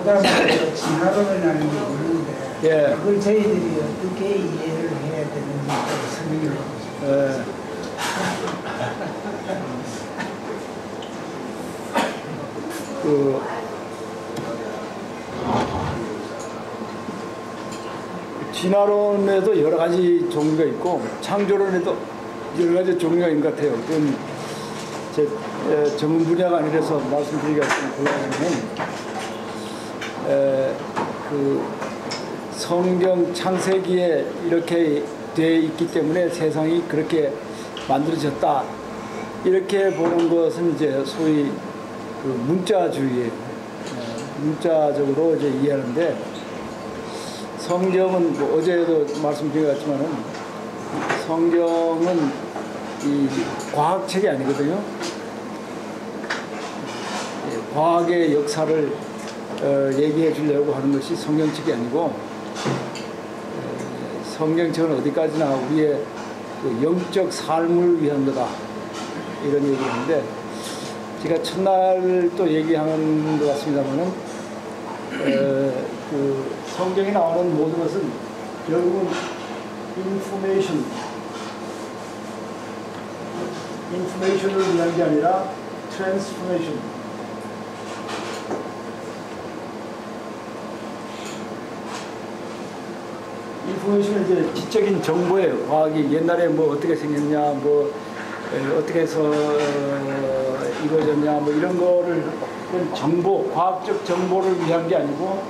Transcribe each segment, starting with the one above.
그다음에 진화론이라는 게 있는데 예. 그걸 저희들이 어떻게 이해를 해야 되는지 설명을 해주세요. 예. 진화론에도 여러 가지 종류가 있고 창조론에도 여러 가지 종류가 있는 것 같아요. 그건 제 전문 분야가 아니라서 말씀드리기가 좀 곤란하지만 그 성경 창세기에 이렇게 돼 있기 때문에 세상이 그렇게 만들어졌다 이렇게 보는 것은 이제 소위 그 문자주의예요. 문자적으로 이제 이해하는데 성경은 뭐 어제도 말씀드렸지만은 성경은 이 과학책이 아니거든요. 과학의 역사를 얘기해 주려고 하는 것이 성경책이 아니고 성경책은 어디까지나 우리의 그 영적 삶을 위한 거다 이런 얘기를 하는데 제가 첫날 또 얘기하는 것 같습니다만은 그 성경에 나오는 모든 것은 결국은 인포메이션을 위한 게 아니라 트랜스포메이션. 인포메이션은 이제 지적인 정보예요. 과학이 옛날에 뭐 어떻게 생겼냐, 뭐 어떻게 해서 이루어졌냐, 뭐 이런 거를 정보, 과학적 정보를 위한 게 아니고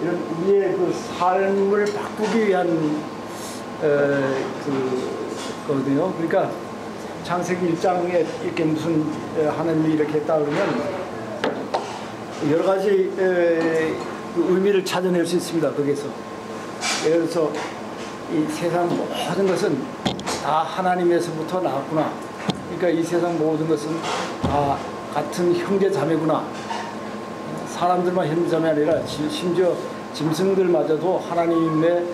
이런 우리의 그 삶을 바꾸기 위한 거거든요. 그러니까 창세기 1장에 이렇게 무슨 하나님이 이렇게 했다 그러면 여러 가지 의미를 찾아낼 수 있습니다. 거기에서. 그래서 이 세상 모든 것은 다 하나님에서부터 나왔구나. 그러니까 이 세상 모든 것은 다 같은 형제 자매구나. 사람들만 형제 자매 아니라 심지어 짐승들마저도 하나님의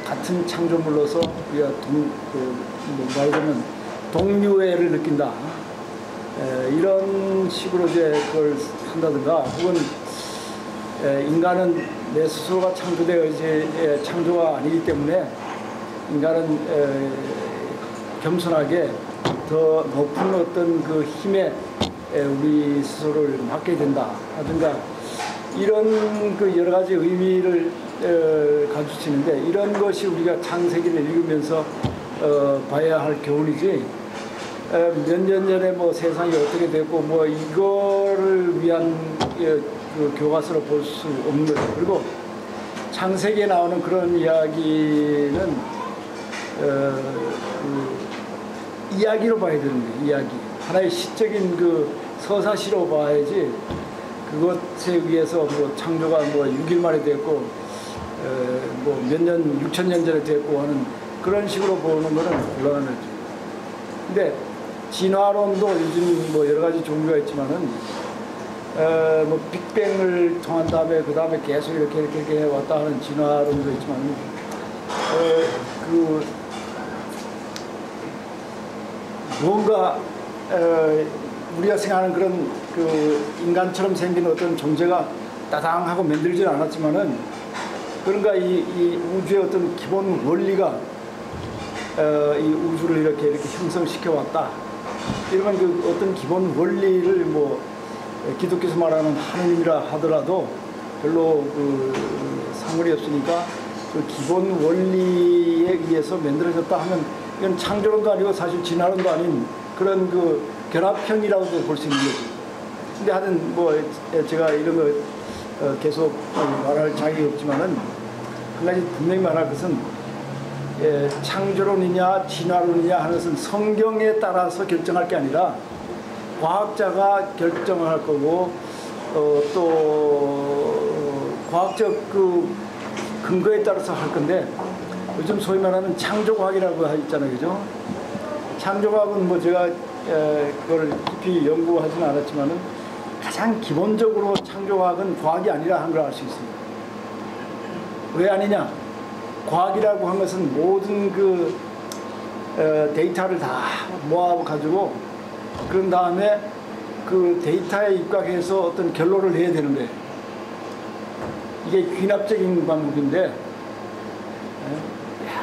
같은 창조물로서 우리가 말하자면 동료애를 느낀다. 이런 식으로 이제 그걸 한다든가 혹은 인간은 내 스스로가 창조되어 이제 창조가 아니기 때문에 인간은 겸손하게 더 높은 어떤 그 힘에 우리 스스로를 맡게 된다 하든가 이런 그 여러 가지 의미를 가르치는데 이런 것이 우리가 창세기를 읽으면서 봐야 할 교훈이지 몇 년 전에 뭐 세상이 어떻게 됐고 뭐 이거를 위한 그 교과서로 볼 수 없는 거죠. 그리고 창세기에 나오는 그런 이야기는 이야기로 봐야 되는 거예요. 이야기. 하나의 시적인 그 서사시로 봐야지 그것에 의해서 뭐 창조가 뭐 6일 만에 됐고 뭐 몇 년, 6,000년 전에 됐고 하는 그런 식으로 보는 거는 곤란한 거죠. 근데 진화론도 요즘 뭐 여러 가지 종류가 있지만은 뭐 빅뱅을 통한 다음에 그 다음에 계속 이렇게 왔다 하는 진화론도 있지만 그 뭔가 우리가 생각하는 그런 그 인간처럼 생긴 어떤 존재가 따당하고 만들지는 않았지만은 그런가 이 우주의 어떤 기본 원리가 이 우주를 이렇게 형성시켜 왔다. 이러면 그 어떤 기본 원리를 뭐 기독교에서 말하는 하느님이라 하더라도 별로 그 상관이 없으니까 그 기본 원리에 의해서 만들어졌다 하면 이건 창조론도 아니고 사실 진화론도 아닌 그런 그 결합형이라고도 볼 수 있는 거죠. 근데 하여튼 뭐 제가 이런 거 계속 말할 자격이 없지만은 한 가지 분명히 말할 것은 창조론이냐 진화론이냐 하는 것은 성경에 따라서 결정할 게 아니라 과학자가 결정할 거고 또 과학적 그 근거에 따라서 할 건데 요즘 소위 말하는 창조과학이라고 있잖아요, 그죠? 창조과학은 뭐 제가 그걸 깊이 연구하지는 않았지만은 가장 기본적으로 창조과학은 과학이 아니라 한 걸 알 수 있습니다. 왜 아니냐? 과학이라고 한 것은 모든 그 데이터를 다 모아가지고 그런 다음에 그 데이터에 입각해서 어떤 결론을 내야 되는 거예요. 이게 귀납적인 방법인데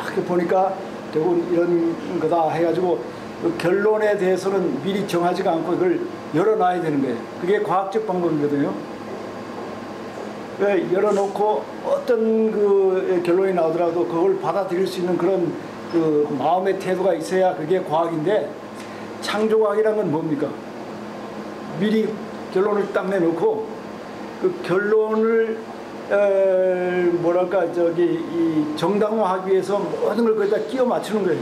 이렇게 보니까 결국 이런 거다 해가지고 그 결론에 대해서는 미리 정하지가 않고 이걸 열어놔야 되는 거예요. 그게 과학적 방법이거든요. 열어놓고 어떤 그 결론이 나오더라도 그걸 받아들일 수 있는 그런 그 마음의 태도가 있어야 그게 과학인데, 창조과학이란 건 뭡니까? 미리 결론을 딱 내놓고 그 결론을 뭐랄까 이 정당화하기 위해서 모든 걸 거기다 끼워 맞추는 거예요.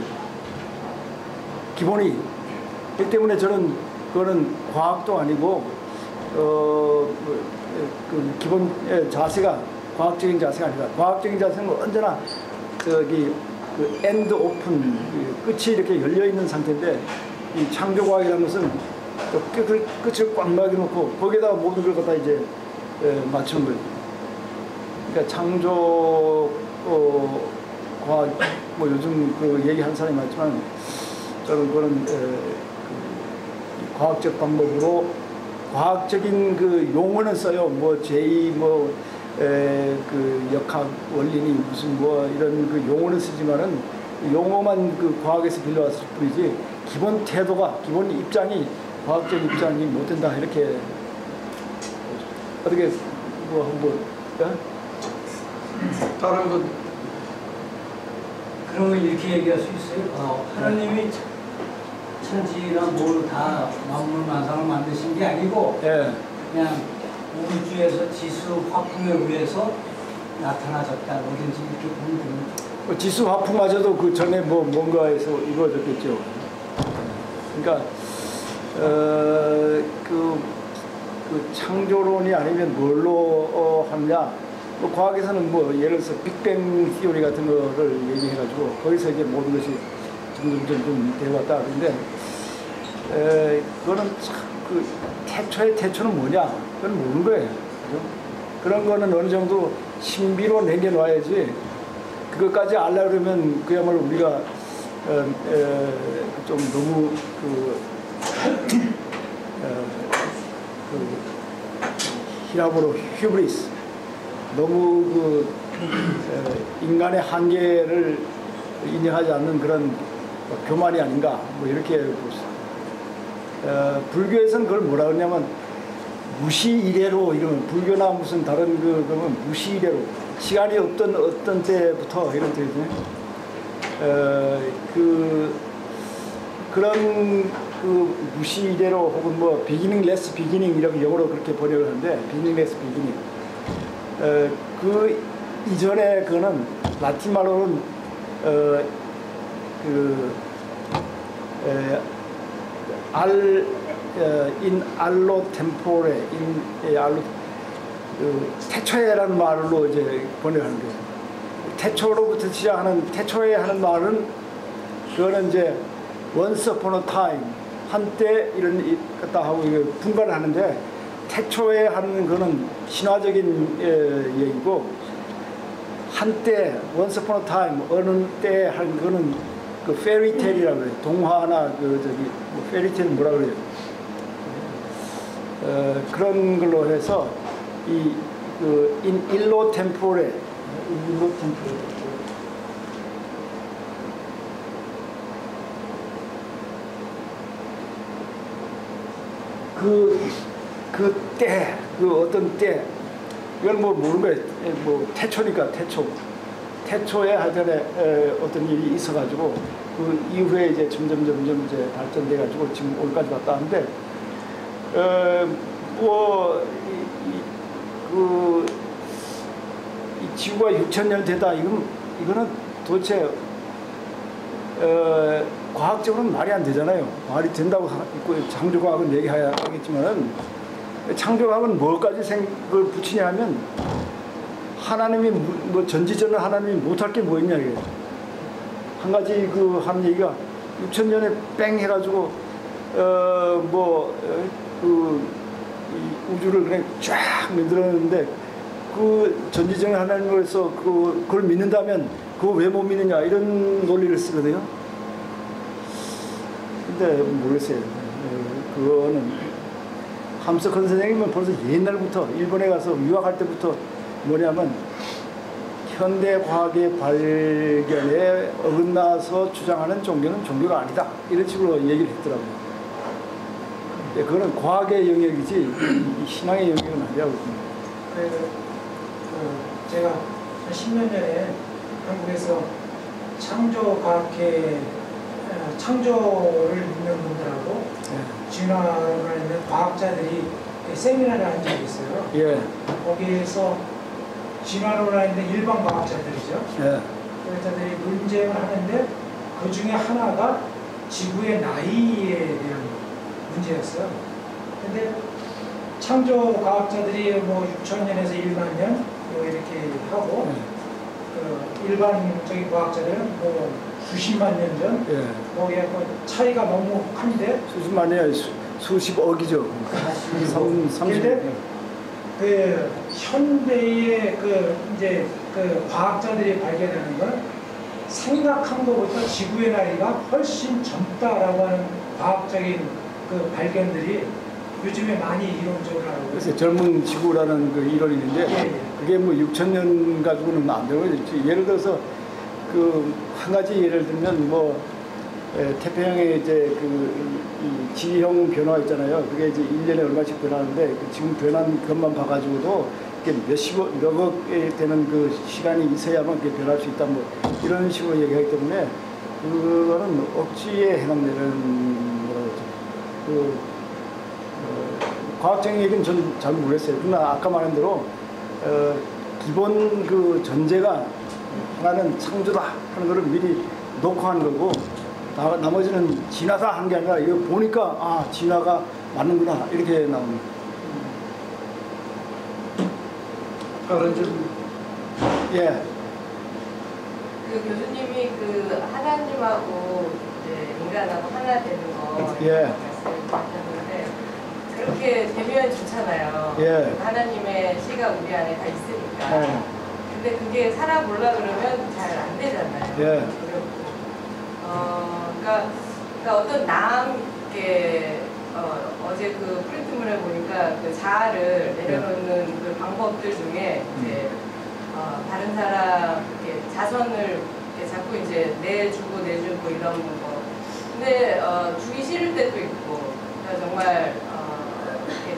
기본이. 그렇기 때문에 저는 그거는 과학도 아니고 그 기본 자세가 과학적인 자세가 아니라, 과학적인 자세는 언제나 그 엔드 오픈, 끝이 이렇게 열려 있는 상태인데, 이 창조과학이라는 것은 또 끝을 꽉 막아놓고 거기에다가 모든 걸 갖다 이제 맞추는 거예요. 그러니까 창조 과학, 뭐 요즘 그 얘기하는 사람이 많지만 저는 그런 과학적 방법으로 과학적인 그 용어는 써요. 뭐 제2 그 역학 원리니 무슨 뭐 이런 그 용어는 쓰지만은 용어만 그 과학에서 빌려왔을 뿐이지 기본 태도가, 기본 입장이 과학적 입장이 못 된다, 이렇게. 어떻게 뭐 한번 다른 건 그러면 이렇게 얘기할 수 있어요. 하나님이 천지나 뭘 다 만물 만상을 만드신 게 아니고 예. 그냥 우주에서 지수 화풍에 의해서 나타나졌다, 뭐든지 이렇게 보면 됩니다. 지수 화풍마저도 그 전에 뭐 뭔가에서 이루어졌겠죠. 그러니까 그 창조론이 아니면 뭘로 하느냐. 뭐 과학에서는 뭐 예를 들어서 빅뱅 티오리 같은 거를 얘기해가지고 거기서 이제 모든 것이 점점 되어왔다. 그런데 그거는 참 그 태초의 태초는 뭐냐? 그건 모르는 거예요. 그죠? 그런 거는 어느 정도 신비로 남겨놔야지, 그것까지 알려 그러면 그야말로 우리가 좀 너무 히라보로 휴브리스, 너무 인간의 한계를 인정하지 않는 그런 교만이 아닌가, 뭐 이렇게 볼 수 있어요. 불교에서는 그걸 뭐라 그러냐면 무시이래로, 이러면 불교나 무슨 다른 그러면 무시이래로, 시간이 어떤 때부터 이런 뜻이거든요. 그런 그 무시이래로 혹은 뭐 beginningless beginning 이렇게 영어로 그렇게 번역을 하는데, beginningless beginning. 그 이전에 그거는 라틴 말로는 in allo tempore, in allo 태초에라는 말로 이제 번역하는 거예요. 태초로부터 시작하는, 태초에 하는 말은 그거는 이제 once upon a time, 한때 이런 것다 하고 이거 분간을 하는데, 태초에 하는 거는 신화적인 얘기고, 한때 once upon a time, 어느 때 하는 거는 그 페리테일이라고 그래요. 동화나 뭐 페리테일은 뭐라 그래요? 그런 걸로 해서 in illo tempore, 때, 어떤 때, 이건 뭐 모르는 거예요. 뭐 태초니까 태초에 하여튼에 어떤 일이 있어가지고 그 이후에 이제 점점 이제 발전돼가지고 지금 오늘까지 왔다 하는데, 이 지구가 6,000년 되다, 이거는 도대체 과학적으로는 말이 안 되잖아요. 말이 된다고 창조과학은 얘기하겠지만은, 창조과학은 뭐까지 생각을 붙이냐 하면, 하나님이 뭐 전지전능 하나님이 못할 게 뭐 있냐 이게. 한 가지 하는 얘기가 6,000년에 뺑 해가지고 이 우주를 그냥 쫙 만들었는데, 그 전지전능 하나님으로서 그걸 믿는다면 그거 왜 못 믿느냐, 이런 논리를 쓰거든요. 근데 모르겠어요. 그거는 함석헌 선생님은 벌써 옛날부터 일본에 가서 유학할 때부터 뭐냐면 현대 과학의 발견에 어긋나서 주장하는 종교는 종교가 아니다. 이런 식으로 얘기를 했더라고요. 그거는 과학의 영역이지 신앙의 영역은 아니라고. 제가 한 10년 전에 한국에서 창조과학회 창조를 믿는 분들하고 진화론에 있는 과학자들이 세미나를 한 적이 있어요. 예. 거기에서 진화론에 있는 일반 과학자들이죠. 예. 과학자들이 논쟁을 하는데 그 중에 하나가 지구의 나이에 대한 문제였어요. 근데 창조 과학자들이 뭐 6천년에서 1만 년 이렇게 하고 일반적인 과학자들은 뭐 수십만 년 전, 거기에 차이가 너무 큰데 수십만이 아니라 수십억이죠. 그런데 그 현대의 이제 과학자들이 발견하는 건 생각한 것보다 지구의 나이가 훨씬 젊다라고 하는 과학적인 발견들이 요즘에 많이 이론적으로 하고. 그래서 젊은 지구라는 그 이론이 있는데 그게 뭐 6천년 가지고는 안 되고 예를 들어서 한 가지 예를 들면 뭐 태평양에 이제 이 지형 변화 있잖아요. 그게 이제 1년에 얼마씩 변하는데 지금 변한 것만 봐가지고도 이게 몇억에 되는 그 시간이 있어야만 그게 변할 수 있다 뭐 이런 식으로 얘기하기 때문에 그거는 억지에 해당되는 뭐라고 그러죠. 과학적인 얘기는 저는 잘 모르겠어요. 그러나 아까 말한 대로 기본 그 전제가 하나는 창조다 하는 거를 미리 놓고 하는 거고 나머지는 진화다 하는 게 아니라 이거 보니까 아 진화가 맞는구나 이렇게 나옵니다. 다른 좀 예. 그 교수님이 하나님하고 이제 인간하고 하나 되는 거 말씀하셨는데 그렇게 되면 좋잖아요. 예. 하나님의 시가 우리 안에 다 있으니까. 근데 그게 살아보려 그러면 잘 안 되잖아요. 예. 그러니까 어떤 어제 그 프린트물에 보니까 그 자아를 내려놓는 그 방법들 중에 이제 다른 사람 자선을 자꾸 이제 내주고 이런 거. 근데 주기 싫을 때도 있고, 그러니까 정말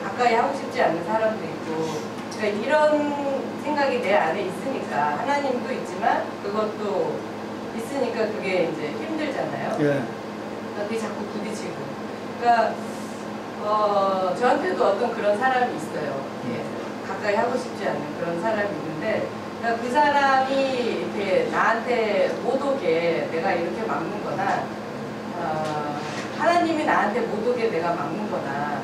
가까이 하고 싶지 않는 사람도 있고. 그러니까 이런 생각이 내 안에 있으니까 하나님도 있지만 그것도 있으니까 그게 이제 힘들잖아요. 그러니까 그게 자꾸 부딪히고. 그러니까 저한테도 어떤 그런 사람이 있어요. 가까이 하고 싶지 않는 그런 사람이 있는데, 그러니까 그 사람이 이렇게 나한테 못 오게 내가 이렇게 막는거나, 하나님이 나한테 못 오게 내가 막는거나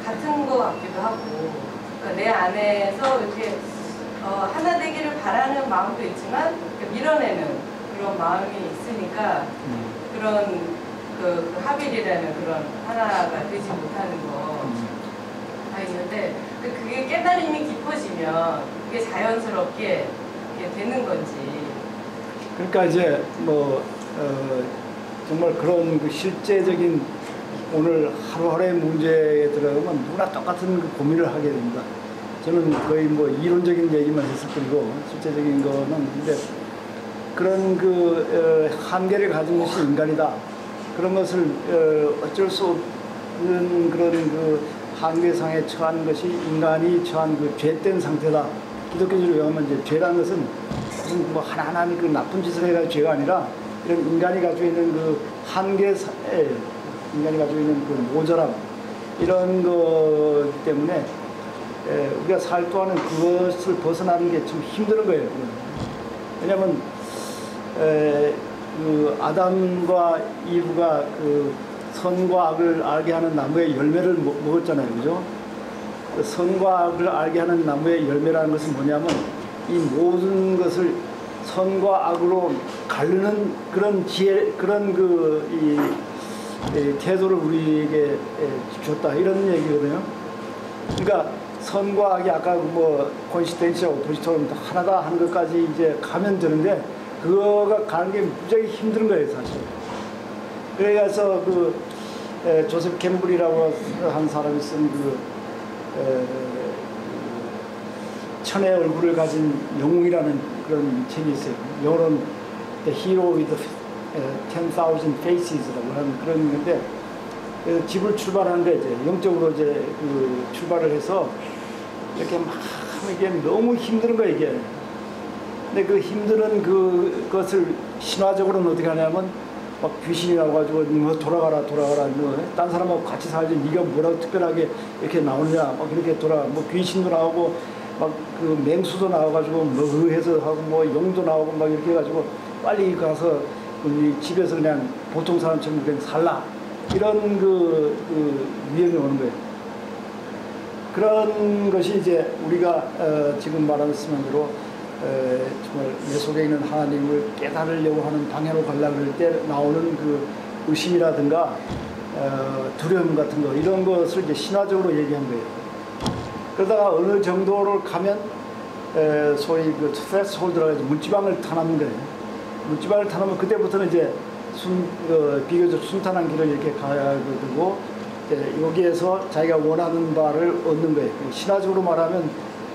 같은 거 같기도 하고. 그러니까 내 안에서 이렇게 하나 되기를 바라는 마음도 있지만 밀어내는 그런 마음이 있으니까 그런 그 하빌이라는 그런 하나가 되지 못하는 거 있는데 그게 깨달음이 깊어지면 그게 자연스럽게 되는 건지. 그러니까 이제 뭐 정말 그런 그 실제적인 오늘 하루하루의 문제에 들어가면 누구나 똑같은 그 고민을 하게 됩니다. 저는 거의 뭐 이론적인 얘기만 했을 뿐이고 실제적인 거는 근데 그런 그 한계를 가진 것이 인간이다. 그런 것을 어쩔 수 없는 그런 그 한계상에 처한 것이 인간이 처한 그 죄된 상태다. 기독교적으로 의하면 이제 죄라는 것은 무슨 뭐 하나하나 그 나쁜 짓을 해가 죄가 아니라 이런 인간이 가지고 있는 그 한계사에 인간이 가지고 있는 그 모자람 이런 것 때문에 우리가 살 동안은 그것을 벗어나는 게 좀 힘든 거예요. 왜냐하면 그 아담과 이브가 그 선과 악을 알게 하는 나무의 열매를 먹었잖아요, 그죠? 그 선과 악을 알게 하는 나무의 열매라는 것은 뭐냐면 이 모든 것을 선과 악으로 가르는 그런 지혜, 그런 태도를 우리에게 줬다 이런 얘기거든요. 그러니까 선과 악이 아까 뭐 콘시스텐시와 오포지트처럼 하나다 하는 것까지 이제 가면 되는데 그거가 가는 게 무지하게 힘든 거예요, 사실. 그래서 조셉 캠블이라고 한 사람이 쓴 천의 얼굴을 가진 영웅이라는 그런 책이 있어요. 영어로는 The Hero with 10,000 Faces라고 하는 그런 건데, 집을 출발하는데 이제 영적으로 이제 그 출발을 해서 이렇게 막 이게 너무 힘든 거예요, 이게. 근데 그 힘든 그것을 신화적으로는 어떻게 하냐면 막 귀신이 나와가지고 뭐 돌아가라 뭐딴 사람하고 같이 살지 네가 뭐라고 특별하게 이렇게 나오느냐 막 이렇게 뭐 귀신도 나오고 막 그 맹수도 나와가지고 뭐 해서 하고 뭐 용도 나오고 막 이렇게 해가지고 빨리 가서 우리 집에서 그냥 보통 사람처럼 그냥 살라 이런 그 위험이 오는 거예요. 그런 것이 이제 우리가 지금 말하는 대로 정말 내 속에 있는 하나님을 깨달으려고 하는 방향으로 가려고 할 때 나오는 그 의심이라든가 두려움 같은 거 이런 것을 이제 신화적으로 얘기한 거예요. 그러다가 어느 정도를 가면 소위 그 스트레스홀드라고 해서 문지방을 타는 거예요. 문지방을 타면 그때부터는 이제 비교적 순탄한 길을 이렇게 가야 되고 여기에서 자기가 원하는 바를 얻는 거예요. 신화적으로 말하면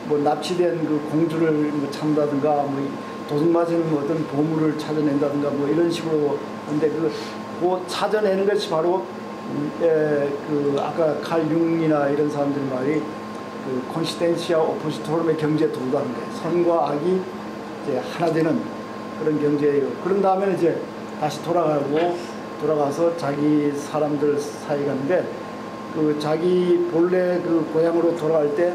뭐 납치된 그 공주를 뭐 찾는다든가 뭐 도둑 맞은 뭐 어떤 보물을 찾아낸다든가 뭐 이런 식으로 근데 그 찾아내는 것이 바로 그 아까 칼 융이나 이런 사람들 말이 그 콘시텐시아 오포지토름의 경제에 도달하는 거예요. 선과 악이 이제 하나 되는 그런 경제예요. 그런 다음에 이제 다시 돌아가서 자기 사람들 사이 가는데 그 자기 본래 그 고향으로 돌아갈 때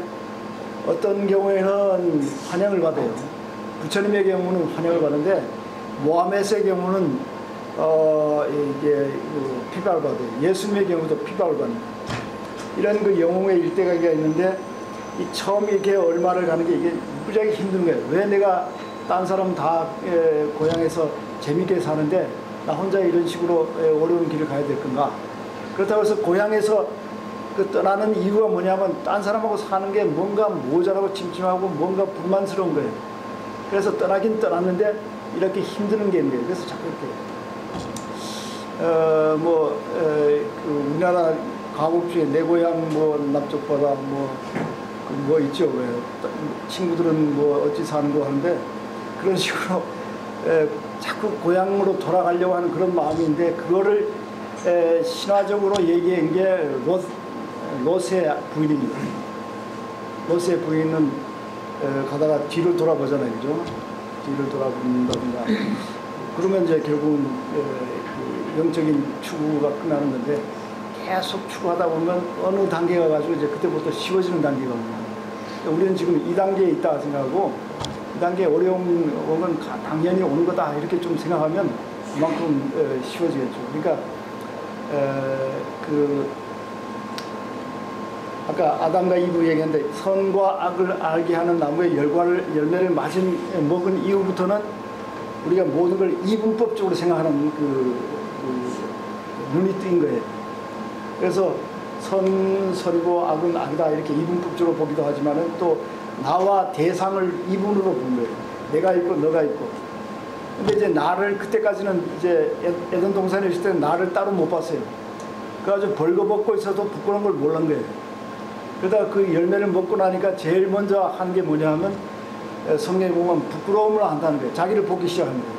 어떤 경우에는 환영을 받아요. 부처님의 경우는 환영을 받는데 모하메스의 경우는 이게 핍박을 받아요. 예수님의 경우도 핍박을 받는 이런 그 영웅의 일대가기가 있는데 이 처음 이렇게 얼마를 가는 게 이게 무지하게 힘든 거예요. 왜 내가 딴 사람 다 고향에서 재밌게 사는데 나 혼자 이런 식으로 어려운 길을 가야 될 건가? 그렇다고 해서 고향에서 그 떠나는 이유가 뭐냐면 딴 사람하고 사는 게 뭔가 모자라고 찜찜하고 뭔가 불만스러운 거예요. 그래서 떠나긴 떠났는데 이렇게 힘드는 게 있는 거예요. 그래서 자꾸 이렇게 그 우리나라 가곡 중에 내 고향 뭐 남쪽보다 뭐 있죠. 왜 친구들은 뭐 어찌 사는 거 하는데 그런 식으로 자꾸 고향으로 돌아가려고 하는 그런 마음인데 그거를 신화적으로 얘기한 게 롯의 부인입니다. 롯의 부인은 가다가 뒤를 돌아보잖아요, 그죠? 뒤를 돌아본다든가 그러면 이제 결국은 그 영적인 추구가 끝나는 건데 계속 추구하다 보면 어느 단계가 가지고 이제 그때부터 쉬워지는 단계가 옵니다. 우리는 지금 2단계에 있다 생각하고 2단계 어려움은 당연히 오는 거다 이렇게 좀 생각하면 그만큼 쉬워지겠죠. 그러니까 아까 아담과 이브 얘기했는데 선과 악을 알게 하는 나무의 열매를 먹은 이후부터는 우리가 모든 걸 이분법적으로 생각하는 눈이 뜬 거예요. 그래서 선이고 악은 악이다 이렇게 이분법적으로 보기도 하지만은 또 나와 대상을 이분으로 본 거예요. 내가 있고 너가 있고. 근데 이제 나를 그때까지는 이제 에덴 동산에 있을 때는 나를 따로 못 봤어요. 그래가지고 벌거벗고 있어도 부끄러운 걸 몰란 거예요. 그러다가 그 열매를 먹고 나니까 제일 먼저 한 게 뭐냐 하면 성경에 보면 부끄러움을 한다는 거예요. 자기를 보기 시작하는 거예요.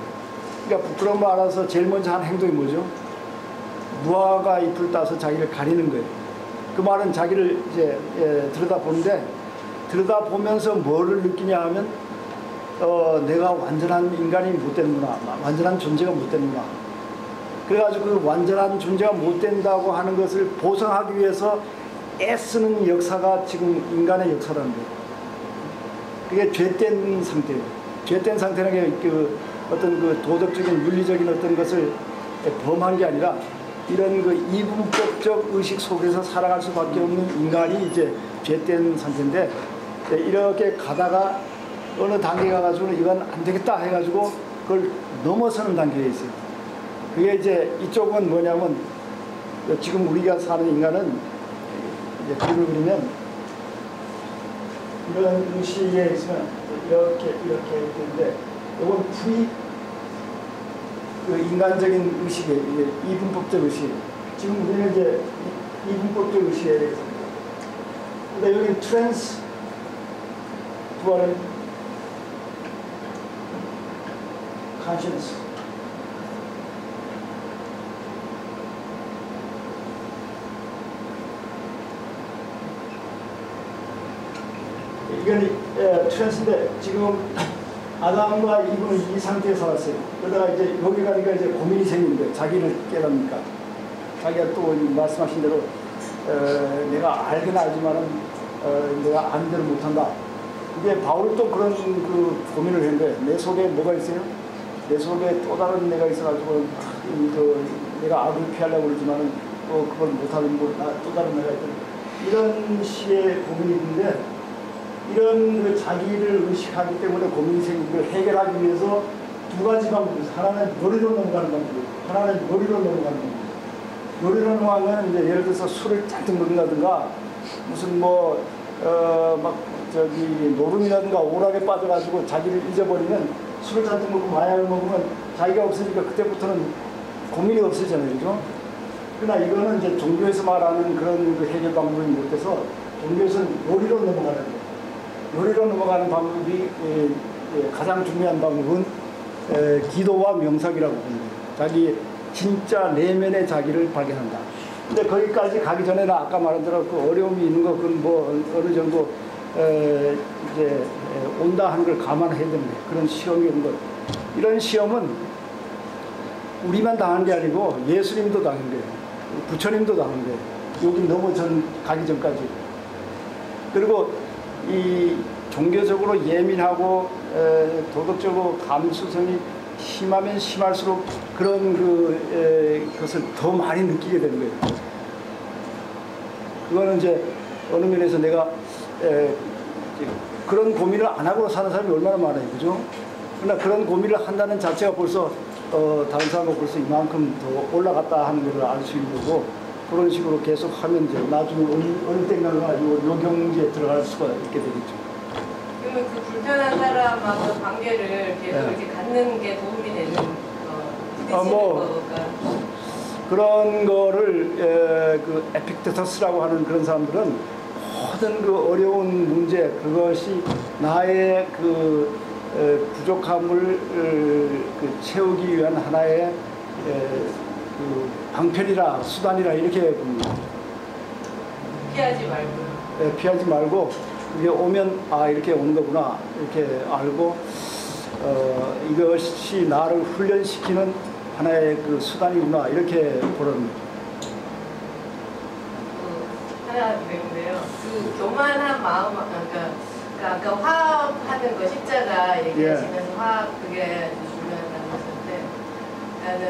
그러니까 부끄러움을 알아서 제일 먼저 한 행동이 뭐죠? 무화과 잎을 따서 자기를 가리는 거예요. 그 말은 자기를 이제 들여다보는데 들여다보면서 뭐를 느끼냐 하면 내가 완전한 인간이 못 되는구나. 완전한 존재가 못 되는구나. 그래가지고 그 완전한 존재가 못 된다고 하는 것을 보상하기 위해서 애쓰는 역사가 지금 인간의 역사라는 거예요. 그게 죄된 상태예요. 죄된 상태라는 게 그 어떤 그 도덕적인 윤리적인 어떤 것을 범한 게 아니라 이런 그 이분법적 의식 속에서 살아갈 수밖에 없는 인간이 이제 죄된 상태인데 이렇게 가다가 어느 단계 가가지고는 이건 안 되겠다 해가지고 그걸 넘어서는 단계에 있어요. 그게 이제 이쪽은 뭐냐면 지금 우리가 사는 인간은 이제 그림을 그리면 이런 의식에 있으면 이렇게 되는데 이건 그 인간적인 의식이에요. 이게 이분법적 의식. 지금 우리는 이제 이분법적 의식에 대해서. 근데 여기 부활의 conscience. 이건 트랜스인데 지금 아담과 이브는 이 상태에서 살았어요. 그러다가 이제 여기 가니까 이제 고민이 생기는데 자기를 깨닫니까 자기가 또 말씀하신 대로 내가 알긴 알지만은 내가 아는 대로 못한다. 이게 바울도 그런 그 고민을 했는데 내 속에 뭐가 있어요? 내 속에 또 다른 내가 있어가지고 내가 악을 피하려고 그러지만은 또 그걸 못하는 또 다른 내가 있다. 이런 식의 고민이 있는데 이런 그 자기를 의식하기 때문에 고민이 생긴 걸 해결하기 위해서 두 가지 방법이 있어요. 하나는 요리로 넘어가는 방법이고 하나는 요리로 넘어가는 방법. 요리로 넘어가면 이제 예를 들어서 술을 잔뜩 먹는다든가 무슨 막 저기 노름이라든가 오락에 빠져가지고 자기를 잊어버리는 술을 잔뜩 먹고 마약을 먹으면 자기가 없으니까 그때부터는 고민이 없어지잖아요. 그죠? 그러나 이거는 이제 종교에서 말하는 그런 그 해결 방법이 못돼서 종교에서는 요리로 넘어가는 거예요. 요리로 넘어가는 방법이 가장 중요한 방법은 기도와 명상이라고 봅니다. 자기 진짜 내면의 자기를 발견한다. 근데 거기까지 가기 전에는 아까 말한 대로 그 어려움이 있는 거 그건 뭐 어느 정도 이제 온다 하는 걸 감안해야 됩니다. 그런 시험이 오는 것. 이런 시험은 우리만 당한 게 아니고 예수님도 당한 거예요. 부처님도 당한 거예요. 여기 너무 가기 전까지. 그리고 이 종교적으로 예민하고 도덕적으로 감수성이 심하면 심할수록 그런 것을 더 많이 느끼게 되는 거예요. 그거는 이제 어느 면에서 내가 그런 고민을 안 하고 사는 사람이 얼마나 많아요, 그죠? 그러나 그런 고민을 한다는 자체가 벌써 다른 사람은 벌써 이만큼 더 올라갔다 하는 걸 알 수 있는 거고 그런 식으로 계속 하면 이제 나중에 어느 때인가 요 경지에 들어갈 수가 있게 되겠죠. 그러면 그 불편한 사람하고 관계를 계속 이렇게 갖는 게 도움이 되는 부딪히는 거가 그런 거를 그 에픽테터스라고 하는 그런 사람들은 모든 그 어려운 문제 그것이 나의 그 부족함을 그 채우기 위한 하나의 그 방편이라 수단이라 이렇게 봅니다. 피하지 말고. 피하지 말고 이게 오면 이렇게 오는 거구나 이렇게 알고 이것이 나를 훈련시키는 하나의 그 수단이구나 이렇게 보는 하나 되는데요. 그 교만한 마음 아까 화합하는 거 십자가 얘기하시면서 화합 그게 중요하다고 하셨는데 나는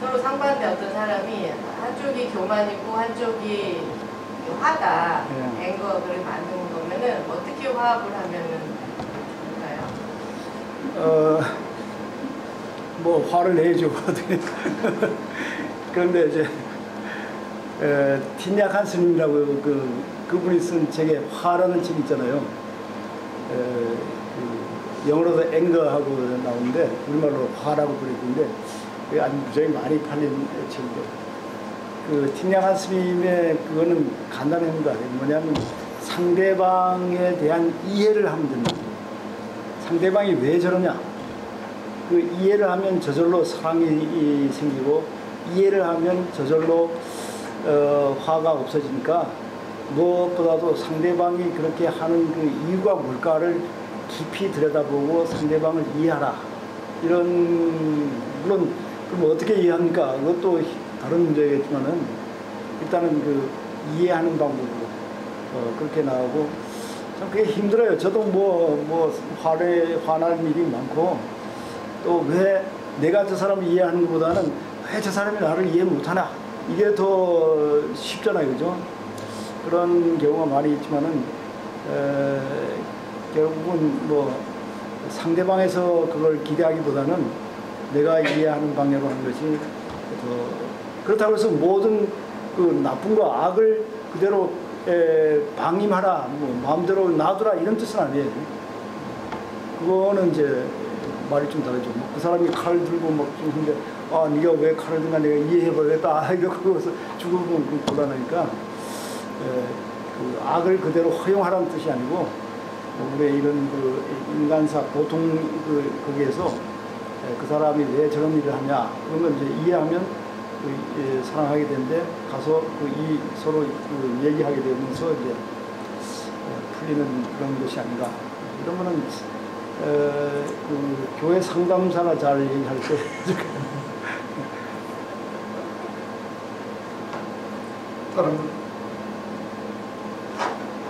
서로 상반된 어떤 사람이 한쪽이 교만이고 한쪽이 화가 앵거 그걸 만드는 거면은 어떻게 화합을 하면은 좋을까요? 뭐 화를 내죠. 그런데 이제 틴약한 스님이라고 그분이 쓴 책에 화라는 책 있잖아요. 영어로도 앵거하고 나오는데 우리말로 화라고 부르는데 그게 아주 무지하게 많이 팔린 책인데 그 틴약한 스님의 그거는 간단합니다. 뭐냐면 상대방에 대한 이해를 하면 된다. 상대방이 왜 저러냐? 그 이해를 하면 저절로 사랑이 생기고 이해를 하면 저절로 화가 없어지니까 무엇보다도 상대방이 그렇게 하는 그 이유가 뭘까를 깊이 들여다보고 상대방을 이해하라. 이런 물론 그럼 어떻게 이해합니까? 그것도 다른 문제겠지만은 일단은 그 이해하는 방법으로 그렇게 나오고 참 그게 힘들어요. 저도 뭐 화날 일이 많고 또 왜 내가 저 사람을 이해하는 것보다는 왜 저 사람이 나를 이해 못하나 이게 더 쉽잖아요, 그죠? 그런 경우가 많이 있지만은 결국은 뭐 상대방에서 그걸 기대하기보다는 내가 이해하는 방향으로 하는 것이 더 그렇다고 해서 모든 그 나쁨과 악을 그대로 방임하라, 뭐 마음대로 놔두라 이런 뜻은 아니에요. 그거는 이제 말이 좀 다르죠. 그 사람이 칼 들고 막 죽는데 네가 왜 칼을 든가 내가 이해해보겠다 이러고 죽으면 곤란하니까 그 악을 그대로 허용하라는 뜻이 아니고 우리의 이런 그 인간사 보통 거기에서 그 사람이 왜 저런 일을 하냐 그런 걸 이제 이해하면 사랑하게 되는데 가서 서로 얘기하게 되면서 이제 풀리는 그런 것이 아닌가. 이런 거는 그 교회 상담사가 잘 얘기할 때 다른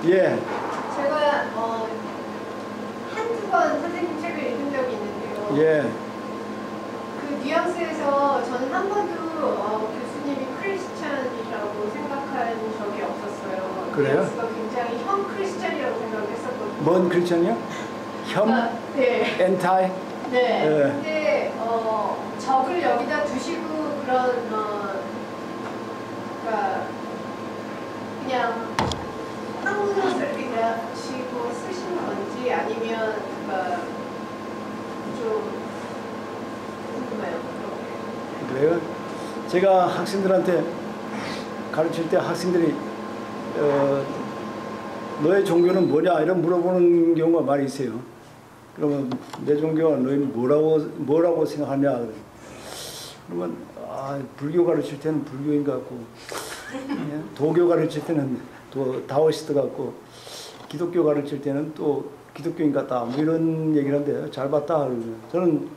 예. 제가 한두 번 선생님 책을 읽은 적이 있는데요. 예. 그 뉘앙스에서 저는 한 번도 교수님이 크리스찬이라고 생각한 적이 없었어요. 그래요? 뉘앙스가 굉장히 형 크리스찬이라고 생각했었거든요. 뭔 크리스천이요? 혐? 네. 엔타이? 네. 예. 근데 적을 여기다 두시고 그런 그러니까 그냥 한국어를 이렇게 가시고 쓰신 건지 아니면 그러니까 좀 궁금해요. 그래요? 제가 학생들한테 가르칠 때 학생들이 너의 종교는 뭐냐 이런 물어보는 경우가 많이 있어요. 그러면 내 종교가 너희 뭐라고 생각하냐 그러면 불교 가르칠 때는 불교인 것 같고 도교 가르칠 때는 또 다오이스트 같고 기독교 가르칠 때는 또 기독교인 같다 뭐 이런 얘기를 하는데 잘 봤다. 저는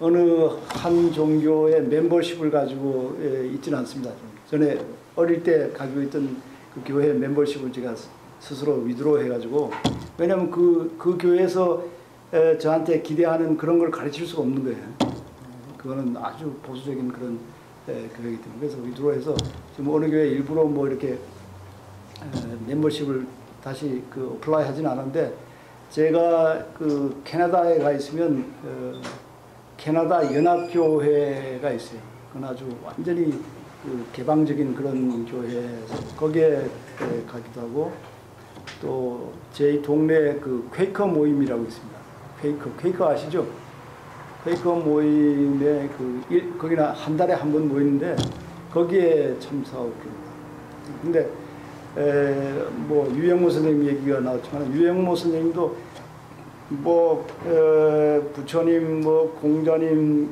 어느 한 종교의 멤버십을 가지고 있지는 않습니다. 전에 어릴 때 가지고 있던 그 교회 멤버십을 제가 스스로 위드로 해가지고 왜냐하면 그 교회에서 저한테 기대하는 그런 걸 가르칠 수가 없는 거예요. 그거는 아주 보수적인 그런 교회이기 때문에 그래서 위드로해서 지금 어느 교회 일부러 뭐 이렇게 멤버십을 다시 어플라이 하진 않았는데 제가 그 캐나다에 가 있으면 캐나다 연합교회가 있어요. 그건 아주 완전히 개방적인 그런 교회에서 거기에 가기도 하고 또 제 동네에 퀘이커 모임이라고 있습니다. 퀘이커 아시죠? 퀘이커 모임에 거기는 한 달에 한 번 모이는데 거기에 참석합니다. 근데 뭐 유영모 선생님 얘기가 나왔지만 유영모 선생님도 뭐 부처님, 뭐 공자님,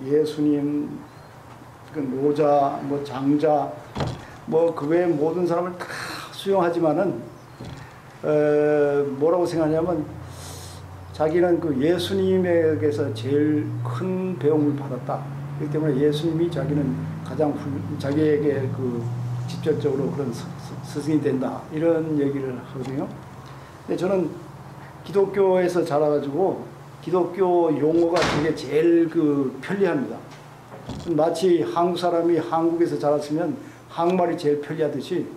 예수님, 노자, 뭐 장자, 뭐 그 외의 모든 사람을 다 수용하지만은 뭐라고 생각하냐면 자기는 예수님에게서 제일 큰 배움을 받았다. 그렇기 때문에 예수님이 자기는 가장 자기에게 직접적으로 그런 스승이 된다. 이런 얘기를 하거든요. 근데 저는 기독교에서 자라가지고 기독교 용어가 되게 제일 편리합니다. 마치 한국 사람이 한국에서 자랐으면 한국말이 제일 편리하듯이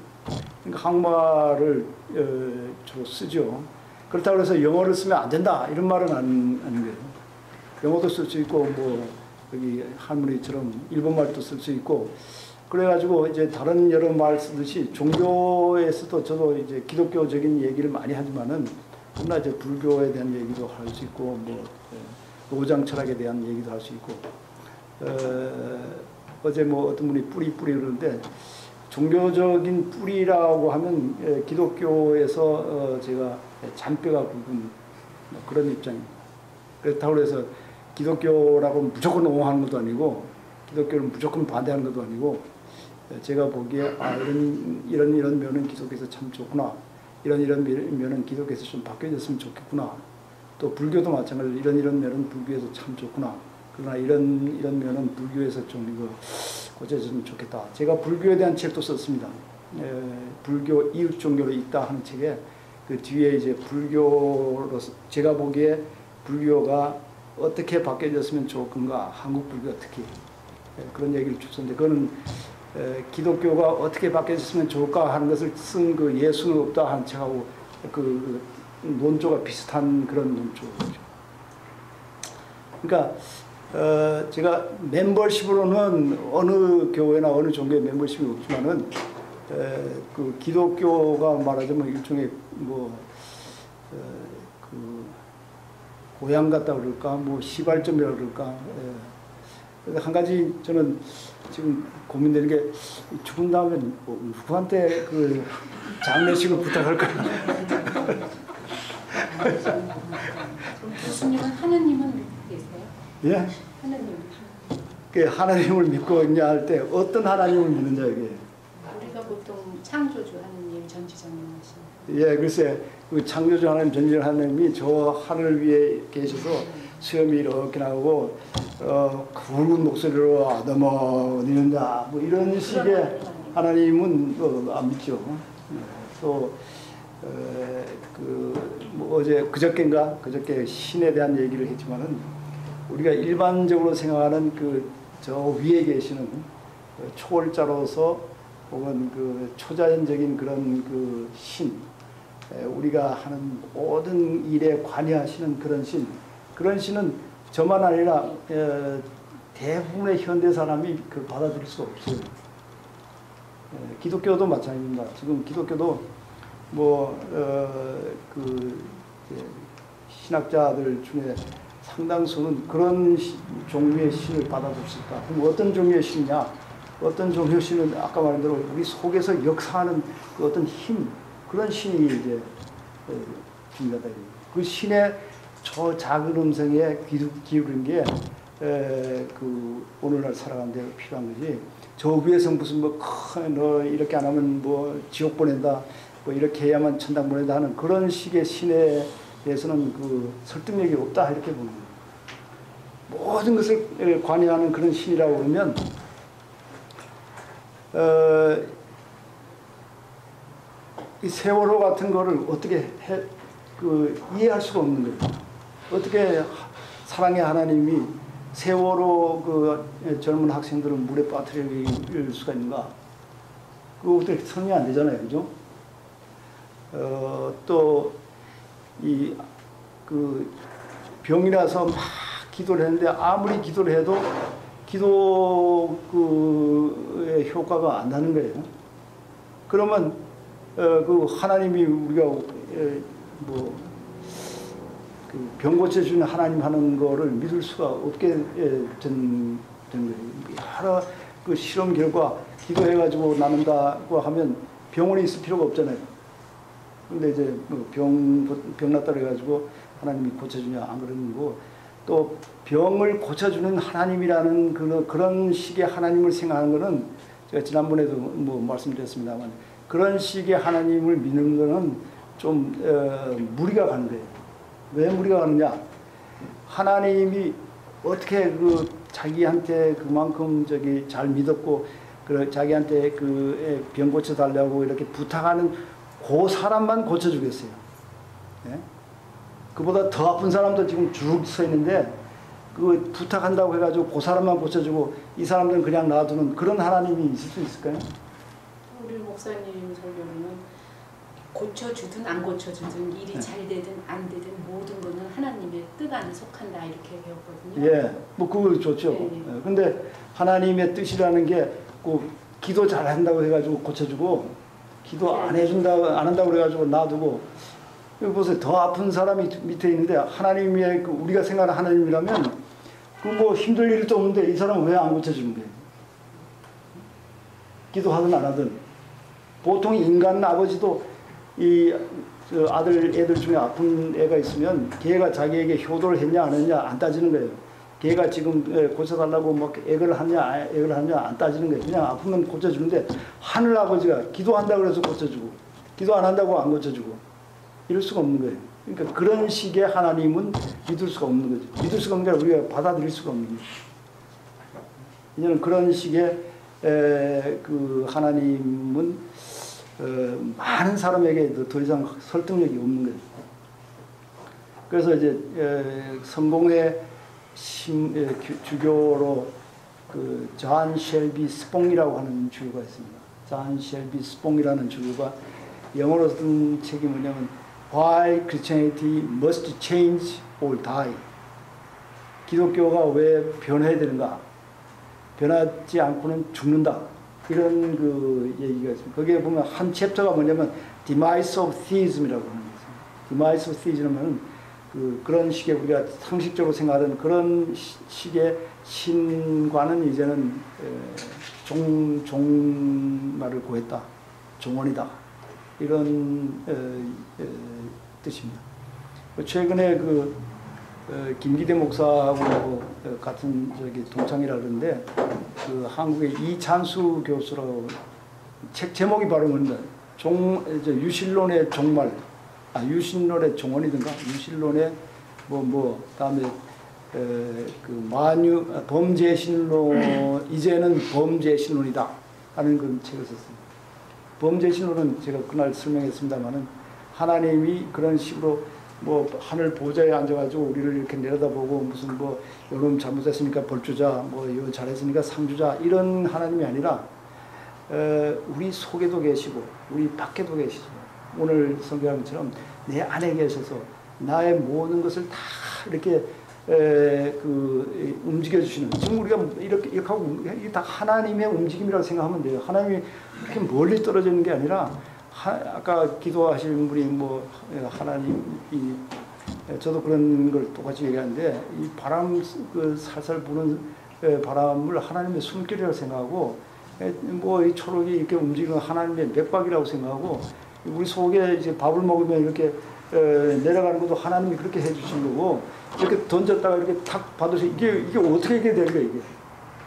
그러니까 한국말을 주로 쓰죠. 그렇다고 해서 영어를 쓰면 안 된다 이런 말은 아닌 거예요. 영어도 쓸 수 있고 뭐 여기 할머니처럼 일본말도 쓸 수 있고 그래가지고 이제 다른 여러 말 쓰듯이 종교에서도 저도 이제 기독교적인 얘기를 많이 하지만은 그러나 이제 불교에 대한 얘기도 할 수 있고 뭐 노장 철학에 대한 얘기도 할 수 있고 어제 뭐 어떤 분이 뿌리 그러는데 종교적인 뿌리라고 하면 기독교에서 제가 잔뼈가 굵은 그런 입장입니다. 그렇다고 해서 기독교라고 무조건 옹호하는 것도 아니고 기독교를 무조건 반대하는 것도 아니고 제가 보기에 이런 면은 기독교에서 참 좋구나. 이런 면은 기독교에서 좀 바뀌어졌으면 좋겠구나. 또 불교도 마찬가지로 이런 면은 불교에서 참 좋구나. 그러나 이런 면은 불교에서 좀 이거 고쳐졌으면 좋겠다. 제가 불교에 대한 책도 썼습니다. 불교 이웃 종교로 있다 하는 책에 그 뒤에 이제 불교로서 제가 보기에 불교가 어떻게 바뀌어졌으면 좋을까 한국 불교가 특히 그런 얘기를 줬었는데 그거는 기독교가 어떻게 바뀌어졌으면 좋을까 하는 것을 쓴 예수는 없다 하는 책하고 논조가 비슷한 그런 논조죠. 그러니까 제가 멤버십으로는 어느 교회나 어느 종교의 멤버십이 없지만은 기독교가 말하자면 일종의 고향 같다 그럴까 뭐 시발점이라 그럴까. 한 가지 저는 지금 고민되는 게 죽은 다음에 누구한테 장례식을 부탁할까. 예? 하나님. 그 하나님을 믿고 있냐 할 때 어떤 하나님을 믿느냐 이게. 우리가 보통 창조주 하나님, 전지전능 하신. 예, 글쎄 그 창조주 하나님, 전지전 하나님이 저 하늘 위에 계셔서 수염이 이렇게 나오고 굵은 목소리로 아담아 어디 있느냐 뭐 이런 식의 하나님은 안 믿죠. 또 뭐 어제 그저께 신에 대한 얘기를 했지만은 우리가 일반적으로 생각하는 저 위에 계시는 초월자로서 혹은 그 초자연적인 그런 그 신, 우리가 하는 모든 일에 관여하시는 그런 신은 저만 아니라 대부분의 현대 사람이 받아들일 수가 없어요. 기독교도 마찬가지입니다. 지금 기독교도 신학자들 중에 상당수는 그런 종류의 신을 받아들일 수 있다. 그럼 어떤 종류의 신이냐? 어떤 종류의 신은 아까 말한 대로 우리 속에서 역사하는 그 어떤 힘, 그런 신이 이제 중요하다. 그 신의 저 작은 음성에 귀 기울인 게 오늘날 살아가는 데 필요한 거지. 저 위에서 무슨 너 이렇게 안 하면 지옥 보낸다, 이렇게 해야만 천당 보낸다 하는 그런 식의 신에 대해서는 설득력이 없다 이렇게 보는 거예요. 모든 것을 관여하는 그런 신이라고 그러면 이 세월호 같은 거를 어떻게 이해할 수가 없는 거예요. 어떻게 사랑의 하나님이 세월호 젊은 학생들을 물에 빠뜨릴 수가 있는가? 그거 어떻게 설명이 안 되잖아요, 그죠? 또 병이라서 막 기도를 했는데 아무리 기도를 해도 기도의 효과가 안 나는 거예요. 그러면 하나님이 우리가 병 고쳐주는 하나님 하는 거를 믿을 수가 없게 된 거예요. 여러 실험 결과 기도해가지고 나는다고 하면 병원에 있을 필요가 없잖아요. 근데 이제 병 났다 그래가지고 하나님이 고쳐주냐 안 그러는 거고, 또 병을 고쳐주는 하나님이라는 그런 식의 하나님을 생각하는 거는 제가 지난번에도 말씀드렸습니다만 그런 식의 하나님을 믿는 거는 좀 무리가 가는 거예요. 왜 무리가 가느냐? 하나님이 어떻게 자기한테 그만큼 잘 믿었고 자기한테 병 고쳐 달라고 이렇게 부탁하는 그 사람만 고쳐주겠어요. 예? 그보다 더 아픈 사람도 지금 쭉 서 있는데 부탁한다고 해가지고 그 사람만 고쳐주고 이 사람들은 그냥 놔두는 그런 하나님이 있을 수 있을까요? 우리 목사님 설교는 고쳐주든 안 고쳐주든 일이 잘 되든 안 되든 모든 거는 하나님의 뜻 안에 속한다 이렇게 배웠거든요. 예, 그거 좋죠. 근데 하나님의 뜻이라는 게 기도 잘 한다고 해가지고 고쳐주고 기도 안 한다고 그래가지고 놔두고, 여기 보세요. 더 아픈 사람이 밑에 있는데 하나님의 우리가 생각하는 하나님이라면 힘들 일도 없는데 이 사람은 왜 안 고쳐주는 거예요? 기도하든 안 하든. 보통 인간 아버지도 애들 중에 아픈 애가 있으면 걔가 자기에게 효도를 했냐 안 했냐 안 따지는 거예요. 걔가 지금 고쳐달라고 애를 하냐 안 따지는 거예요. 그냥 아프면 고쳐주는데 하늘 아버지가 기도한다고 해서 고쳐주고 기도 안 한다고 안 고쳐주고 이럴 수가 없는 거예요. 그러니까 그런 식의 하나님은 믿을 수가 없는 거죠. 믿을 수가 없는 게 아니라 우리가 받아들일 수가 없는 거죠. 이제는 그런 식의 하나님은 많은 사람에게 더 이상 설득력이 없는 거예요. 그래서 이제 성공의 주교로 존 쉘비 스퐁이라고 하는 주교가 있습니다. 존 쉘비 스퐁이라는 주교가 영어로 쓴 책이 뭐냐면 Why Christianity Must Change or Die. 기독교가 왜 변해야 되는가? 변하지 않고는 죽는다. 이런 얘기가 있습니다. 거기에 보면 한 챕터가 뭐냐면 Demise of Theism이라고 하는 거죠. Demise of Theism은 그런 식의 우리가 상식적으로 생각하는 그런 식의 신과는 이제는 종말을 고했다. 종언이다. 이런 뜻입니다. 최근에 김기대 목사하고 같은 저기 동창이라 그러는데 그 한국의 이찬수 교수라고 책 제목이 바로 뭔데 유신론의 종말, 유신론의 종언이든가 유신론의 다음에 그 범죄신론 이제는 범죄신론이다 하는 그 책을 썼습니다. 범죄신론은 제가 그날 설명했습니다만은 하나님이 그런 식으로 하늘 보좌에 앉아가지고 우리를 이렇게 내려다보고 무슨 요놈 잘못했으니까 벌 주자, 이거 잘했으니까 상 주자 이런 하나님이 아니라 우리 속에도 계시고 우리 밖에도 계시고 오늘 성경처럼 내 안에 계셔서 나의 모든 것을 다 이렇게 움직여 주시는, 지금 우리가 이렇게 하고 이게 다 하나님의 움직임이라고 생각하면 돼요. 하나님이 이렇게 멀리 떨어져 있는 게 아니라 아까 기도하신 분이 하나님이 저도 그런 걸 똑같이 얘기하는데 이 바람 살살 부는 바람을 하나님의 숨결이라고 생각하고 이 초록이 이렇게 움직이는 하나님의 맥박이라고 생각하고 우리 속에 이제 밥을 먹으면 이렇게 내려가는 것도 하나님이 그렇게 해주신 거고 이렇게 던졌다가 이렇게 탁 받아서 이게 어떻게 이게 된 거야 이게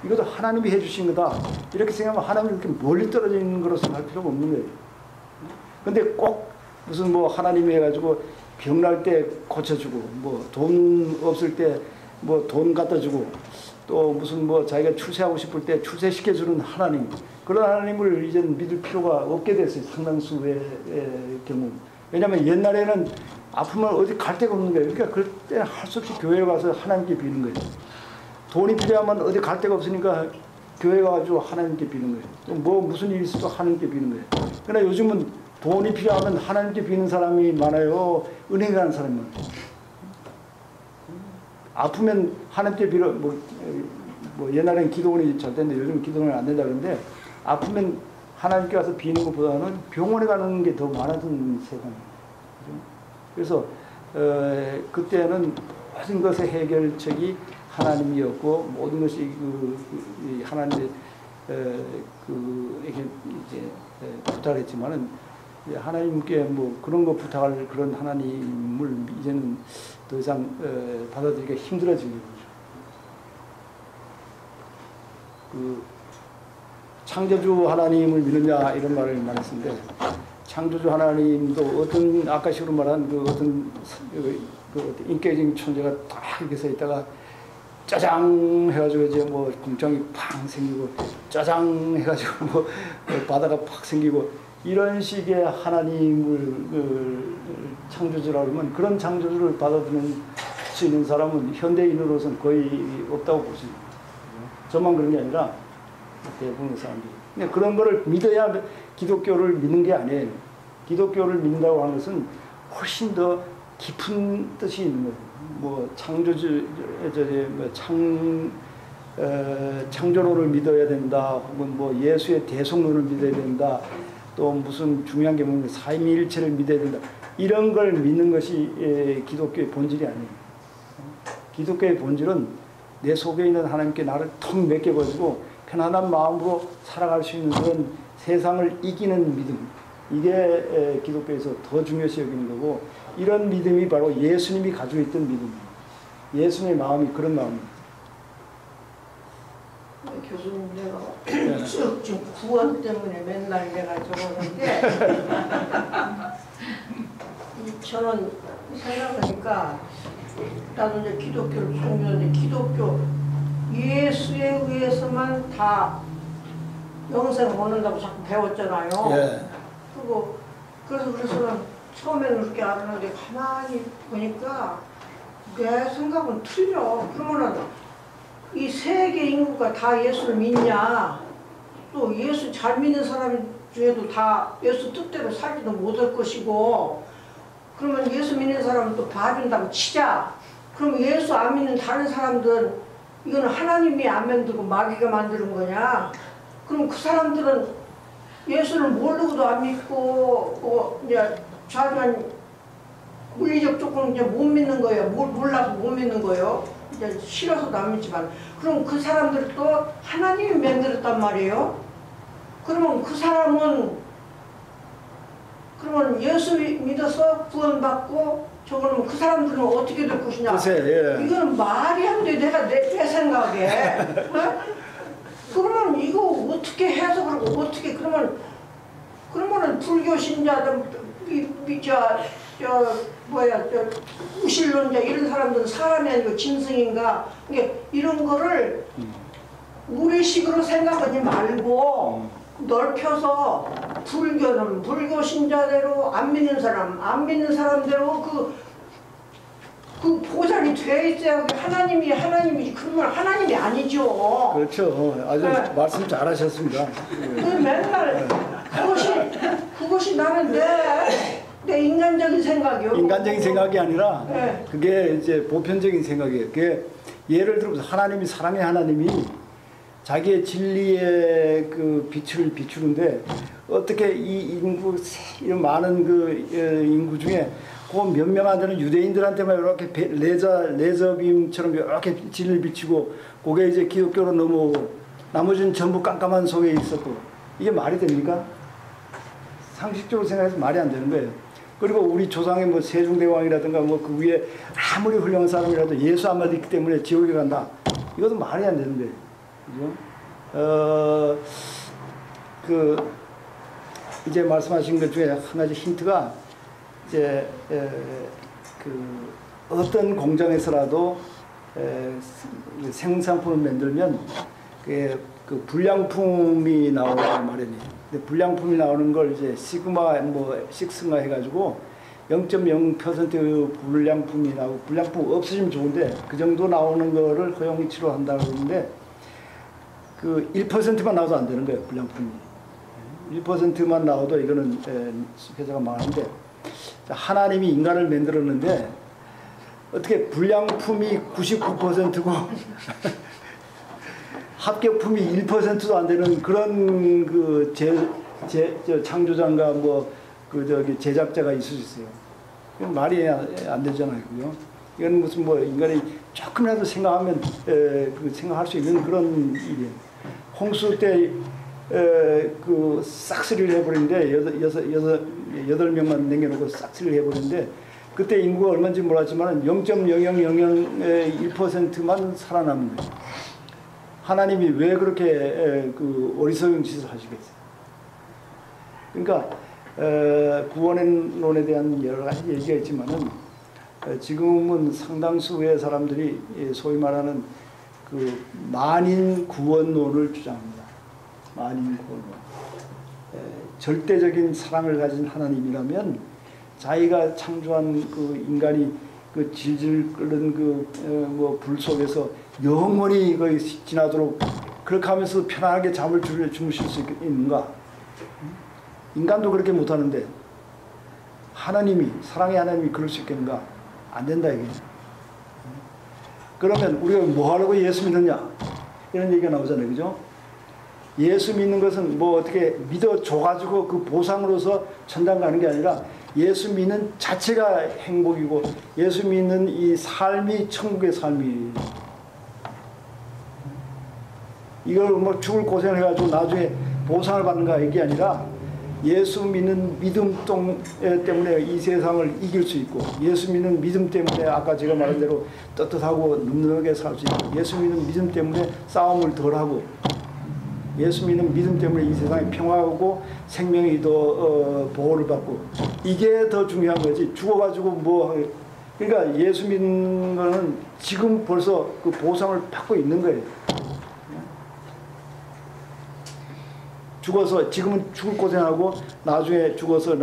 이것도 하나님이 해주신 거다 이렇게 생각하면 하나님이 이렇게 멀리 떨어져 있는 거로 생각할 필요가 없는 거예요. 근데 꼭 무슨 하나님이 해가지고 병날 때 고쳐주고 돈 없을 때 돈 갖다 주고 또 무슨 자기가 출세하고 싶을 때 출세시켜주는 하나님 그런 하나님을 이제 믿을 필요가 없게 됐어요. 상당수의 경우. 왜냐하면 옛날에는 아프면 어디 갈 데가 없는 거예요. 그러니까 그때는 할 수 없이 교회에 가서 하나님께 비는 거예요. 돈이 필요하면 어디 갈 데가 없으니까 교회 가가지고 하나님께 비는 거예요. 무슨 일이 있어도 하나님께 비는 거예요. 그러나 요즘은 돈이 필요하면 하나님께 비는 사람이 많아요. 은행에 가는 사람이 많아요. 아프면 하나님께 빌어 옛날에는 기도원이 잘 됐는데 요즘 기도원이 안 된다 그러는데 아프면 하나님께 가서 비는 것보다는 병원에 가는 게 더 많았던 세상이에요. 그래서 그때는 모든 것의 해결책이 하나님이었고 모든 것이 하나님의 에게 이제 부탁했지만은 하나님께 그런 거 부탁할 그런 하나님을 이제는 더 이상 받아들이기가 힘들어지는 거죠. 창조주 하나님을 믿느냐 이런 말을 많이 했는데 창조주 하나님도 어떤 아까식으로 말한 어떤 인격적인 존재가 딱 이렇게 서 있다가 짜장 해가지고 이제 공장이 팡 생기고 짜장 해가지고 바다가 팍 생기고 이런 식의 하나님을 창조주라고 하면 그런 창조주를 받아들일 수 있는 사람은 현대인으로서는 거의 없다고 볼 수 있습니다. 저만 그런 게 아니라 대부분의 사람들이. 근데 그런 거를 믿어야 기독교를 믿는 게 아니에요. 기독교를 믿는다고 하는 것은 훨씬 더 깊은 뜻이 있는 거예요. 창조론을 믿어야 된다. 혹은 예수의 대속론을 믿어야 된다. 또 무슨 중요한 게 삼위일체를 믿어야 된다. 이런 걸 믿는 것이 기독교의 본질이 아니에요. 기독교의 본질은 내 속에 있는 하나님께 나를 턱 맡겨가지고 편안한 마음으로 살아갈 수 있는 그런 세상을 이기는 믿음. 이게 기독교에서 더 중요시 여기는 거고 이런 믿음이 바로 예수님이 가지고 있던 믿음이에요. 예수님의 마음이 그런 마음입니다. 교수님 내가 지금 구원 때문에 맨날 내가 저러는데 저는 생각하니까 나도 이제 기독교를 섬기는데 기독교 예수에 의해서만 다 영생을 얻는다고 자꾸 배웠잖아요. 예. 그래서 처음에는 그렇게 안 하는데 가만히 보니까 내 생각은 틀려. 그러면은 이 세계 인구가 다 예수를 믿냐? 또 예수 잘 믿는 사람 중에도 다 예수 뜻대로 살지도 못할 것이고 그러면 예수 믿는 사람은 또 봐준다고 치자. 그럼 예수 안 믿는 다른 사람들은 이거는 하나님이 안 만들고 마귀가 만드는 거냐? 그럼 그 사람들은 예수를 모르고도 안 믿고 이제 자기가 물리적 조건 이제 못 믿는 거예요. 몰라서 못 믿는 거예요. 이제 싫어서도 안 믿지만 그럼 그 사람들도 하나님이 만들었단 말이에요. 그러면 그 사람은 그러면 예수 믿어서 구원받고 저거는 그 사람들은 어떻게 될 것이냐. 글쎄, 예. 이거는 말이 안 돼. 내가 내 생각에. 어? 그러면 이거 어떻게 해석을 하고 어떻게 그러면은 불교 신자들 저 우실론자 이런 사람들은 사람이 아니고 짐승인가. 그러니까 이런 거를 우리식으로 생각하지 말고 넓혀서 불교는 불교 신자대로 안 믿는 사람대로 그 보장이 돼 있어야 하나님이지. 그러면 하나님이 아니죠. 그렇죠. 아주 네. 말씀 잘하셨습니다. 맨날 그것이 나는 내 인간적인 생각이요. 인간적인 생각이 아니라 네. 그게 이제 보편적인 생각이에요. 그게 예를 들어서 하나님이 사랑의 하나님이 자기의 진리의 그 빛을 비추는데 어떻게 이 인구 이런 많은 그 인구 중에 그 몇 명 안 되는 유대인들한테만 이렇게 레저빔처럼 이렇게 진리를 비치고 그게 이제 기독교로 넘어오고 나머지는 전부 깜깜한 속에 있었고 이게 말이 됩니까? 상식적으로 생각해서 말이 안 되는 거예요. 그리고 우리 조상의 뭐 세종대왕이라든가 뭐 그 위에 아무리 훌륭한 사람이라도 예수 안 믿기 때문에 지옥에 간다. 이것도 말이 안 되는 거예요. 그죠? 이제 말씀하신 것 중에 한 가지 힌트가 이제 어떤 공장에서라도 생산품을 만들면 그 불량품이 나오란 말이에요. 근데 불량품이 나오는 걸 이제 시그마 뭐 6가 해가지고 0.0% 불량품이 나오고 불량품 없어지면 좋은데 그 정도 나오는 거를 허용치로 한다고 그러는데 그 1%만 나와도 안 되는 거예요. 불량품이 1%만 나와도 이거는 회사가 망하는데 하나님이 인간을 만들었는데 어떻게 불량품이 99%고 합격품이 1%도 안 되는 그런 그 창조자인가 뭐 그 저기 제작자가 있을 수 있어요. 그건 말이 안 되잖아요, 그죠? 이건 무슨 뭐 인간이 조금이라도 생각하면 생각할 수 있는 그런 일이에요. 홍수 때 그 싹쓸이를 해버리는데 8명만 남겨놓고 싹쓸이를 해버리는데 그때 인구가 얼마인지 몰랐지만 0.0001%만 살아남는 거예요. 하나님이 왜 그렇게 그 어리석은 짓을 하시겠어요? 그러니까 구원론에 대한 여러 가지 얘기가 있지만은 지금은 상당수의 사람들이 소위 말하는 그 만인 구원론을 주장합니다. 만인 구원론. 절대적인 사랑을 가진 하나님이라면 자기가 창조한 그 인간이 그 질질 끓는 그 뭐 불 속에서 영원히 거의 지나도록 그렇게 하면서 편안하게 잠을 주무실 수 있는가? 인간도 그렇게 못하는데 하나님이 사랑의 하나님이 그럴 수 있겠는가? 안 된다 이게. 그러면 우리가 뭐 하려고 예수 믿느냐? 이런 얘기가 나오잖아요, 그죠? 예수 믿는 것은 뭐 어떻게 믿어줘가지고 그 보상으로서 천당 가는 게 아니라 예수 믿는 자체가 행복이고 예수 믿는 이 삶이 천국의 삶이에요. 이걸 뭐 죽을 고생을 해가지고 나중에 보상을 받는가 이게 아니라 예수 믿는 믿음 때문에 이 세상을 이길 수 있고 예수 믿는 믿음 때문에 아까 제가 말한 대로 떳떳하고 늠름하게 살 수 있고 예수 믿는 믿음 때문에 싸움을 덜하고 예수 믿는 믿음 때문에 이 세상에 평화하고 생명이 더 보호를 받고 이게 더 중요한 거지. 죽어가지고 뭐 그러니까 예수 믿는 거는 지금 벌써 그 보상을 받고 있는 거예요. 죽어서 지금은 죽을 고생하고 나중에 죽어서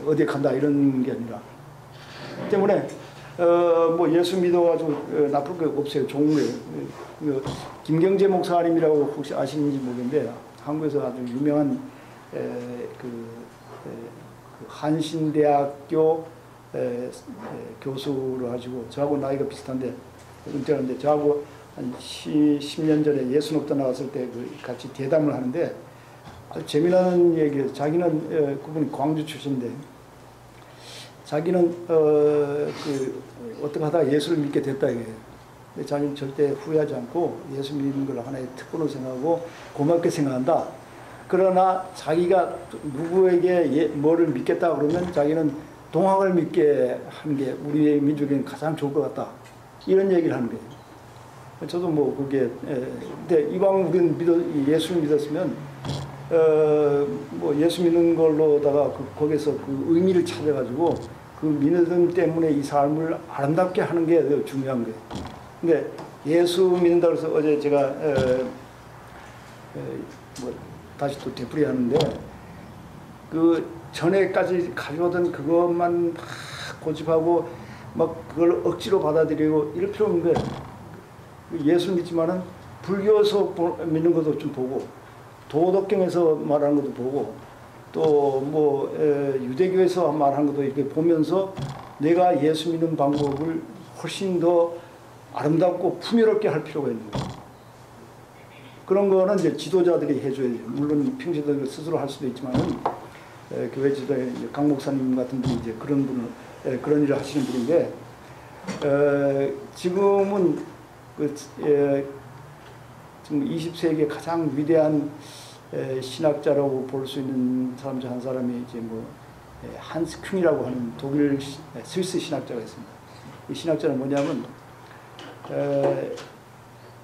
어디에 간다 이런 게 아니라 때문에 뭐 예수 믿어가지고 나쁠 게 없어요. 좋은 거예요. 김경재 목사님이라고 혹시 아시는지 모르겠는데 한국에서 아주 유명한 그 한신대학교 교수로 하시고 저하고 나이가 비슷한데 은퇴하는데 저하고 한 10년 전에 예수 높다 나왔을 때 같이 대담을 하는데 아주 재미나는 얘기예요. 자기는 그분이 광주 출신인데 자기는 어떻게 하다가 예수를 믿게 됐다 이거예요. 근데 자기는 절대 후회하지 않고 예수 믿는 걸 하나의 특권으로 생각하고 고맙게 생각한다. 그러나 자기가 누구에게 뭐를 믿겠다 그러면 자기는 동학을 믿게 하는 게 우리의 민족에는 가장 좋을 것 같다. 이런 얘기를 하는 거예요. 저도 뭐 그게 근데 이왕 우리는 예수를 믿었으면 뭐 예수 믿는 걸로다가 거기서 그 의미를 찾아가지고 그 믿음 때문에 이 삶을 아름답게 하는 게 더 중요한 거예요. 근데 예수 믿는다 그래서 어제 제가 뭐 다시 또 되풀이 하는데 그 전에까지 가져오던 그것만 막 고집하고 막 그걸 억지로 받아들이고 이럴 필요 없는 거예요. 예수 믿지만은 불교에서 믿는 것도 좀 보고 도덕경에서 말하는 것도 보고 또 뭐 유대교에서 말하는 것도 이렇게 보면서 내가 예수 믿는 방법을 훨씬 더 아름답고 풍요롭게 할 필요가 있는 거예요. 그런 거는 이제 지도자들이 해줘야죠. 물론 평시들 스스로 할 수도 있지만은 교회 지도자 강 목사님 같은 분이 이제 그런 분을 그런 일을 하시는 분인데 지금은 지금 20세기의 가장 위대한 신학자라고 볼 수 있는 사람 중 한 사람이 이제 뭐 한스 큉이라고 하는 독일 스위스 신학자가 있습니다. 이 신학자는 뭐냐면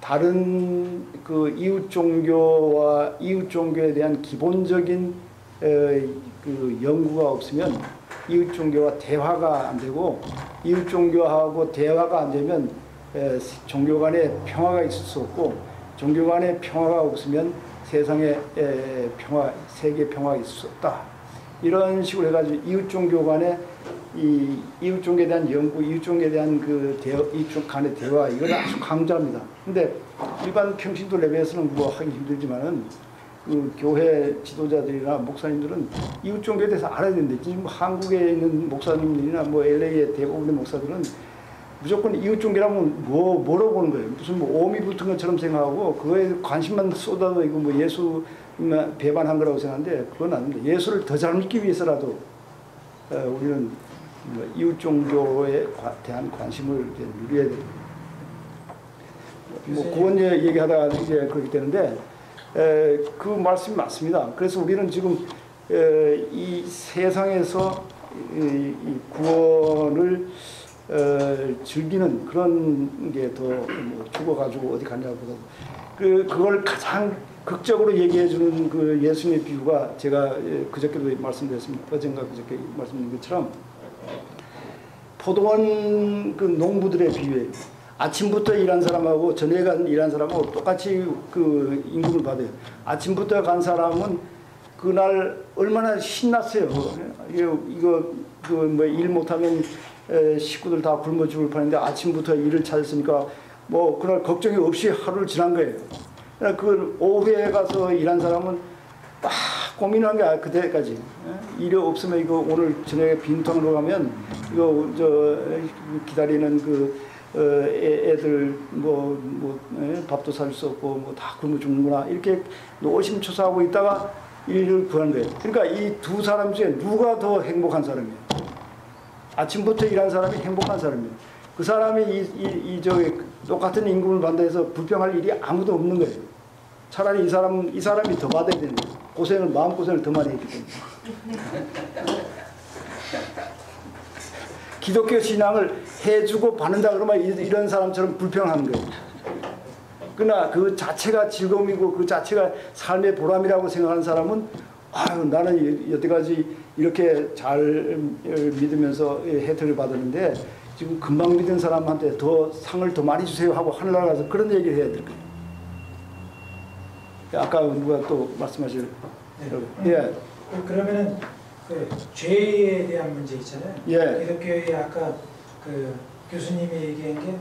다른 그 이웃 종교와 이웃 종교에 대한 기본적인 그 연구가 없으면 이웃 종교와 대화가 안 되고 이웃 종교하고 대화가 안 되면 종교 간에 평화가 있을 수 없고 종교 간에 평화가 없으면 세상에 평화, 세계 평화가 있을 수 없다. 이런 식으로 해가지고 이웃 종교 간에 이 이웃 종교에 대한 연구, 이웃 종교에 대한 그 이웃 간의 대화 이걸 아주 강조합니다. 근데 일반 평신도 레벨에서는 뭐 하기 힘들지만은 그 교회 지도자들이나 목사님들은 이웃 종교에 대해서 알아야 되는데 지금 한국에 있는 목사님들이나 뭐 LA의 대부분의 목사들은 무조건 이웃 종교라면 뭐로 보는 거예요. 무슨 뭐 오미 붙은 것처럼 생각하고 그거에 관심만 쏟아도 이거 뭐 예수 배반한 거라고 생각하는데 그건 아닙니다. 예수를 더 잘 믿기 위해서라도 우리는 이웃 종교에 대한 관심을 이제 누려야 됩니다. 뭐 그건 얘기하다가 이제 그렇게 되는데 그 말씀이 맞습니다. 그래서 우리는 지금 이 세상에서 이 구원을 즐기는 그런 게 더 뭐 죽어가지고 어디 갔냐보다 그걸 가장 극적으로 얘기해 주는 그 예수님의 비유가 제가 그저께도 말씀드렸습니다. 어젠가 그저께 말씀드린 것처럼 포도원 그 농부들의 비유예요. 아침부터 일한 사람하고 저녁에 일한 사람하고 똑같이 그 임금을 받아요. 아침부터 간 사람은 그날 얼마나 신났어요. 이거 그 뭐 일 못하면 식구들 다 굶어 죽을 판인데 아침부터 일을 찾았으니까 뭐 그날 걱정이 없이 하루를 지난 거예요. 그 오후에 가서 일한 사람은 막 고민한 게 그때까지 일이 없으면 이거 오늘 저녁에 빈통으로 가면 이거 저 기다리는 그 애들 밥도 살 수 없고 뭐 다 굶어 죽는구나 이렇게 노심초사하고 있다가 일을 구한 거예요. 그러니까 이 두 사람 중에 누가 더 행복한 사람이에요? 아침부터 일한 사람이 행복한 사람이에요. 그 사람이 저기 똑같은 임금을 받는다 해서 불평할 일이 아무도 없는 거예요. 차라리 이 사람이 더 받아야 되는 거예요. 마음고생을 더 많이 했기 때문에. 기독교 신앙을 해주고 받는다 그러면 이런 사람처럼 불평하는 거예요. 그러나 그 자체가 즐거움이고 그 자체가 삶의 보람이라고 생각하는 사람은 아유 나는 여태까지 이렇게 잘 믿으면서 혜택을 받았는데 지금 금방 믿은 사람한테 더 상을 더 많이 주세요 하고 하늘나라 가서 그런 얘기를 해야 될 거예요. 아까 누가 또 말씀하실 예. 그러면은 그 죄에 대한 문제 있잖아요. 예. 기독교의 아까 그 교수님이 얘기한 게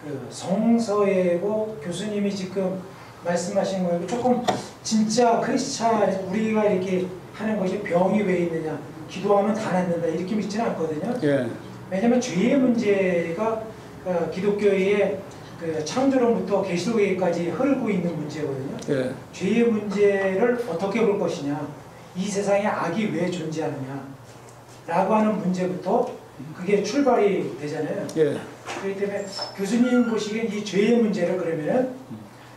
그 성서예고 교수님이 지금 말씀하신 거예요. 조금 진짜 크리스찬 우리가 이렇게 하는 것이 병이 왜 있느냐, 기도하면 다 낫는다 이렇게 믿지는 않거든요. 예. 왜냐하면 죄의 문제가 기독교의 그 창조론부터 계시록에까지 흐르고 있는 문제거든요. 예. 죄의 문제를 어떻게 볼 것이냐, 이 세상에 악이 왜 존재하느냐 라고 하는 문제부터 그게 출발이 되잖아요. 예. 그렇기 때문에 교수님 보시기엔 이 죄의 문제를 그러면은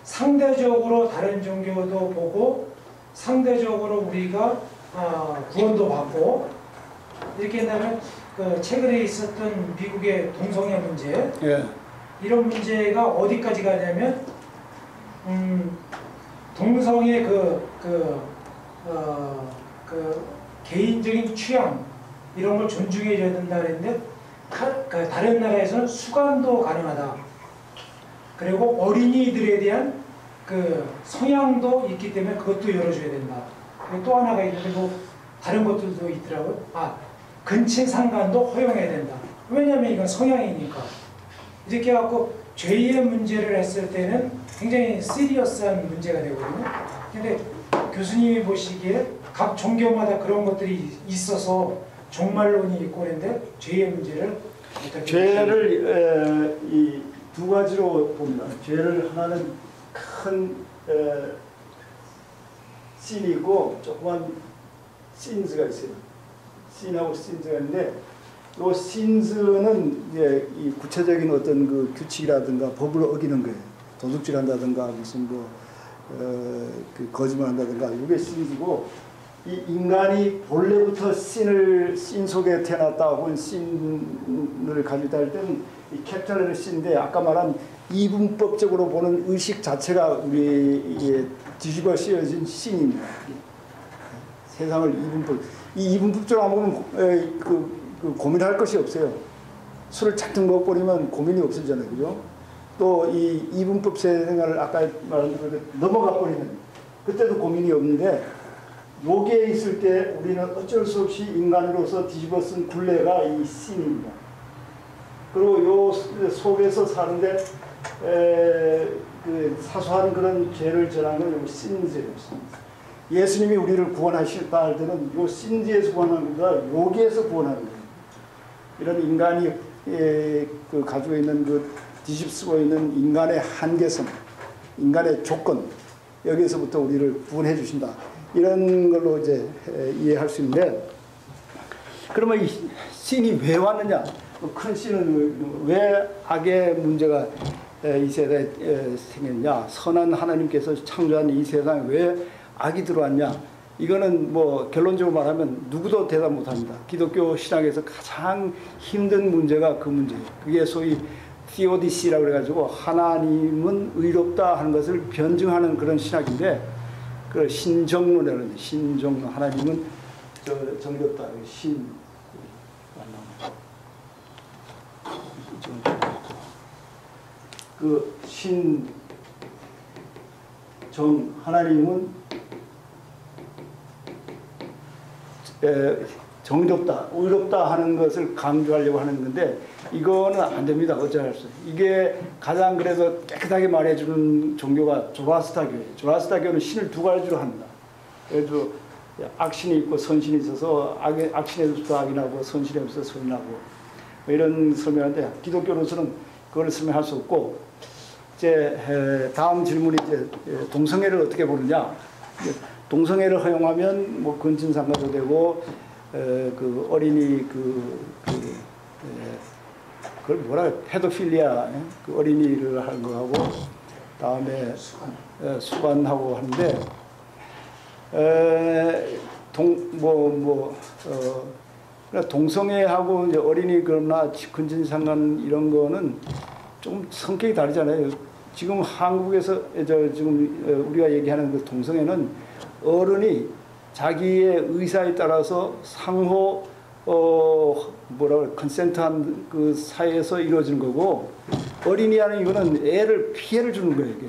상대적으로 다른 종교도 보고 상대적으로 우리가 구원도 받고 이렇게 된다면 그 최근에 있었던 미국의 동성애 문제 예. 이런 문제가 어디까지 가냐면 동성애 그 개인적인 취향 이런 걸 존중해줘야 된다 그랬는데 다른 나라에서는 수감도 가능하다. 그리고 어린이들에 대한 그 성향도 있기 때문에 그것도 열어줘야 된다. 그리고 또 하나가 있는데 뭐 다른 것들도 있더라고요. 근친 상간도 허용해야 된다. 왜냐하면 이건 성향이니까. 이렇게 해갖고 죄의 문제를 했을 때는 굉장히 시리어스한 문제가 되거든요. 근데 교수님이 보시기에 각 종교마다 그런 것들이 있어서 종말론이 있고 그런데 죄의 문제를 어떻게 죄를 이 두 가지로 봅니다. 죄를 하나는 큰 신이 있고 조그만 신즈가 있어요. 신하고 신즈가 있는데 이 신즈는 이제 이 구체적인 어떤 그 규칙이라든가 법을 어기는 거예요. 도둑질한다든가 무슨 그 거짓말한다든가 이게 신즈고 이 인간이 본래부터 신 속에 태어났다 혹은 신을 가지다 할 때는 이 캡ιτ럴 신인데 아까 말한 이분법적으로 보는 의식 자체가 우리의 뒤집어 씌워진 신입니다. 세상을 이 이분법적으로 안 보면 그 고민할 것이 없어요. 술을 잔뜩 먹어버리면 고민이 없어지잖아요. 그죠? 또 이 이분법 생활을 아까 말한 대로 넘어가 버리면 그때도 고민이 없는데 여기에 있을 때 우리는 어쩔 수 없이 인간으로서 뒤집어 쓴 굴레가 이 신입니다. 그리고 요 속에서 사는데 그 사소한 그런 죄를 전한 건 요 신지예요. 예수님이 우리를 구원하실다 할 때는 요 신지에서 구원하는 것보다 여기에서 구원하는 거예요. 이런 인간이 그 가지고 있는 그 뒤집쓰고 있는 인간의 한계성, 인간의 조건 여기에서부터 우리를 구원해 주신다. 이런 걸로 이제 이해할 수 있는데 그러면 이 신이 왜 왔느냐? 큰 신은 왜 악의 문제가 이 세상에 생겼냐? 선한 하나님께서 창조한 이 세상에 왜 악이 들어왔냐? 이거는 뭐 결론적으로 말하면 누구도 대답 못합니다. 기독교 신학에서 가장 힘든 문제가 그 문제예요. 그게 소위 theodic라고 그래가지고 하나님은 의롭다 하는 것을 변증하는 그런 신학인데 그 신정론이라고 하는데 신정론 하나님은 정의롭다 신 그 신정 하나님은 정의롭다, 의롭다 하는 것을 강조하려고 하는 건데 이거는 안 됩니다. 어찌할 수. 이게 가장 그래서 깨끗하게 말해주는 종교가 조라스타교예요. 조라스타교는 신을 두 가지로 합니다. 그래서 악신이 있고 선신이 있어서 악신에서부터 악이 나고 선신에서부터 선이 나고 뭐 이런 설명인데 기독교로서는 그걸 설명할 수 없고 이제 다음 질문이 이제 동성애를 어떻게 보느냐. 동성애를 허용하면 뭐 근친상간도 되고 그 어린이 그걸 뭐라 해요? 페도필리아 그 어린이를 하는 거하고 다음에 수관하고 하는데 동성애하고 이제 어린이 그러나 근친상간 이런 거는 좀 성격이 다르잖아요. 지금 한국에서 지금 우리가 얘기하는 그 동성애는 어른이 자기의 의사에 따라서 상호 컨센트한 그 사이에서 이루어지는 거고 어린이 하는 이거는 애를 피해를 주는 거예요. 이게.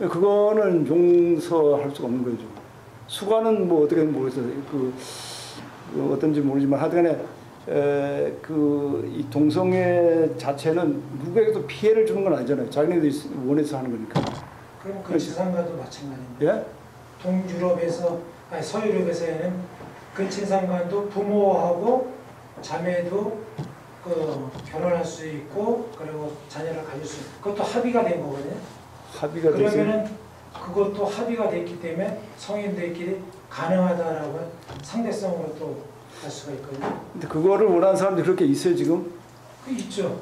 그거는 용서할 수가 없는 거죠. 수관은 뭐 어떻게 모르겠어요. 어떤지 모르지만 하여튼간에 이 동성애 자체는 누구에게도 피해를 주는 건 아니잖아요. 자기네들이 원해서 하는 거니까. 그럼 그 지상과도 마찬가지인데. 예? 서유럽에서는 근친상간도 부모하고 자매도 결혼할 수 있고 그리고 자녀를 가질 수 있고 그것도 합의가 된 거거든요. 합의가 그러면은 그것도 합의가 됐기 때문에 성인들끼리 가능하다라고 상대성으로 또 할 수가 있거든요. 근데 그거를 원하는 사람들이 그렇게 있어요 지금? 그 있죠.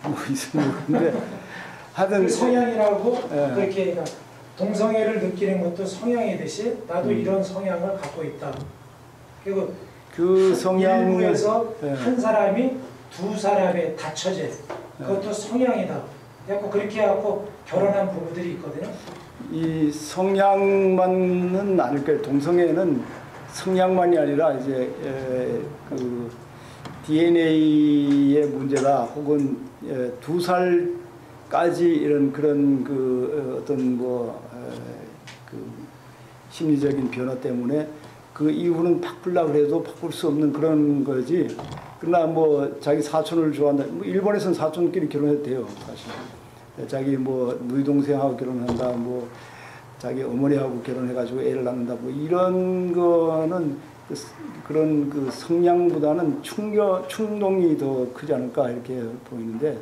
뭐 있어요. 근데 하여튼 그 성향이라고 예. 그렇게 그러니까 동성애를 느끼는 것도 성향이듯이 나도 이런 성향을 갖고 있다. 그리고 그 성향을 일부에서 네. 한 사람이 두 사람의 다처제 그것도 성향이다. 그래서 그렇게 하고 결혼한 부부들이 있거든요. 이 성향만은 아닐 거예요. 동성애는 성향만이 아니라 이제 그 DNA의 문제다, 혹은 2살까지 이런 그런 그 어떤 그 심리적인 변화 때문에 그 이후는 바꾸려고 해도 바꿀 수 없는 그런 거지. 그러나 뭐 자기 사촌을 좋아한다. 뭐 일본에서는 사촌끼리 결혼해도 돼요, 사실. 자기 뭐 누이 동생하고 결혼한다, 뭐 자기 어머니하고 결혼해가지고 애를 낳는다, 뭐 이런 거는 그런 그 성향보다는 충동이 더 크지 않을까 이렇게 보이는데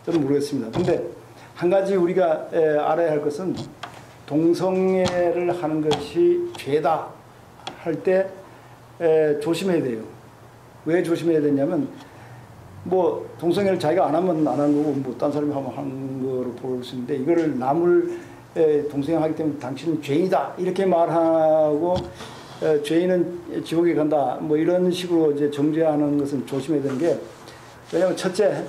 좀 모르겠습니다. 근데 한 가지 우리가 알아야 할 것은 동성애를 하는 것이 죄다 할 때 조심해야 돼요. 왜 조심해야 되냐면 뭐 동성애를 자기가 안 하면 안 하는 거고 뭐 딴 사람이 하면 하는 거로 볼 수 있는데, 이거를 남을 동성애 하기 때문에 당신은 죄인이다 이렇게 말하고 죄인은 지옥에 간다 뭐 이런 식으로 이제 정죄하는 것은 조심해야 되는 게, 왜냐하면 첫째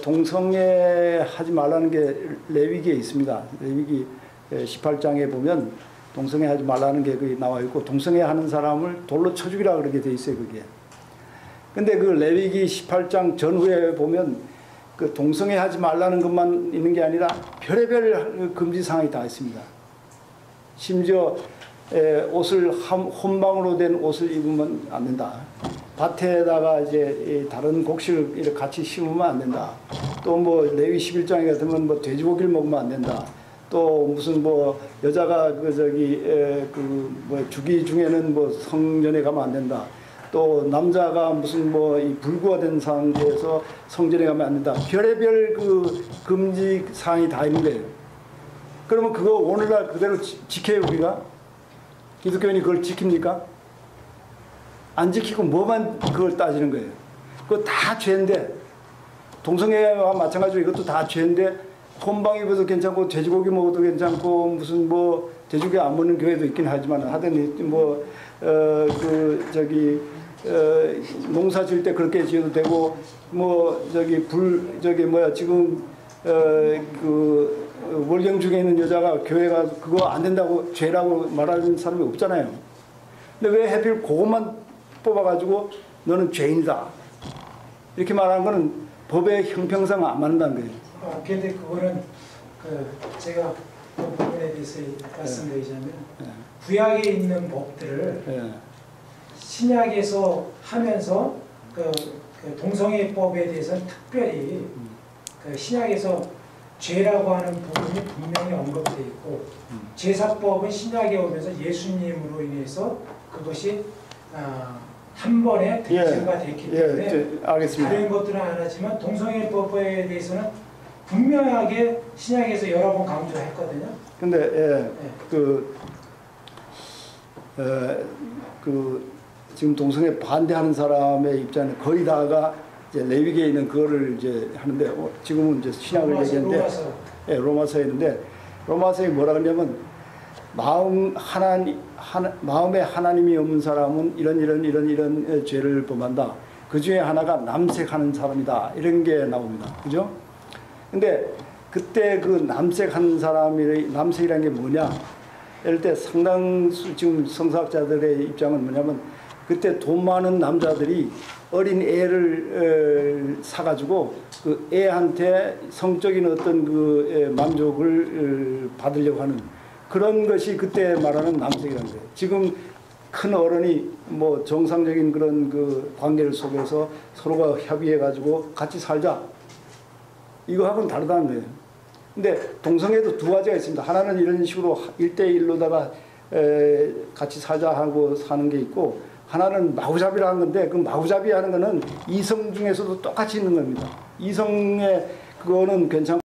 동성애 하지 말라는 게 레위기에 있습니다. 레위기 18장에 보면 동성애 하지 말라는 게 거기 나와 있고, 동성애 하는 사람을 돌로 쳐 죽이라 그렇게 돼 있어요, 그게. 근데 그 레위기 18장 전후에 보면 그 동성애 하지 말라는 것만 있는 게 아니라 별의별 금지 사항이 다 있습니다. 심지어 옷을 혼방으로 된 옷을 입으면 안 된다. 밭에다가 이제 다른 곡식을 이렇게 같이 심으면 안 된다. 또 뭐 레위 11장에 같으면 뭐 돼지고기를 먹으면 안 된다. 또 무슨 뭐 여자가 주기 중에는 뭐 성전에 가면 안 된다. 또 남자가 무슨 뭐 이 불구가 된 상태에서 성전에 가면 안 된다. 별의별 그 금지 사항이 다 있는 거예요. 그러면 그거 오늘날 그대로 지켜요, 우리가? 기독교인이 그걸 지킵니까? 안 지키고 뭐만 그걸 따지는 거예요. 그거 다 죄인데, 동성애와 마찬가지로 이것도 다 죄인데, 혼방 입어도 괜찮고 돼지고기 먹어도 괜찮고 무슨 뭐 돼지고기 안 먹는 교회도 있긴 하지만 하든 뭐 농사 지을 때 그렇게 지어도 되고, 뭐 지금 월경 중에 있는 여자가 교회가 그거 안 된다고 죄라고 말하는 사람이 없잖아요. 근데 왜 하필 그것만 뽑아가지고 너는 죄인이다 이렇게 말하는 거는 법의 형평상 안 맞는다는 거예요. 근데 그거는 제가 그 부분에 대해서 말씀드리자면 구약에 있는 법들을 신약에서 하면서 그 동성애법에 대해서는 특별히 그 신약에서 죄라고 하는 부분이 분명히 언급되어 있고, 제사법은 신약에 오면서 예수님으로 인해서 그것이 한 번에 등재가 됐기 때문에 알겠습니다. 다른 것들은 안 하지만 동성애법에 대해서는 분명하게 신약에서 여러 번 강조했거든요. 근데 지금 동성애 반대하는 사람의 입장은 거의 다가 이제 레위기에 있는 그거를 이제 하는데, 지금은 이제 신약을 얘기하는데, 로마서에 있는데, 로마서에 뭐라 그러냐면 마음에 하나님이 없는 사람은 이런 죄를 범한다. 그 중에 하나가 남색하는 사람이다. 이런 게 나옵니다. 그죠? 근데 그때 그 남색이라는 게 뭐냐? 예를 들 때 상당수 지금 성서학자들의 입장은 뭐냐면, 그때 돈 많은 남자들이 어린 애를 사가지고 그 애한테 성적인 어떤 그 만족을 받으려고 하는 그런 것이 그때 말하는 남색이라는 거예요. 지금 큰 어른이 뭐 정상적인 그런 그 관계를 속에서 서로가 협의해가지고 같이 살자, 이거하고는 다르다는 거예요. 근데 동성애도 두 가지가 있습니다. 하나는 이런 식으로 1대1로다가 같이 살자 하고 사는 게 있고, 하나는 마구잡이를 하는 건데, 그 마구잡이 하는 거는 이성 중에서도 똑같이 있는 겁니다. 이성의 그거는 괜찮고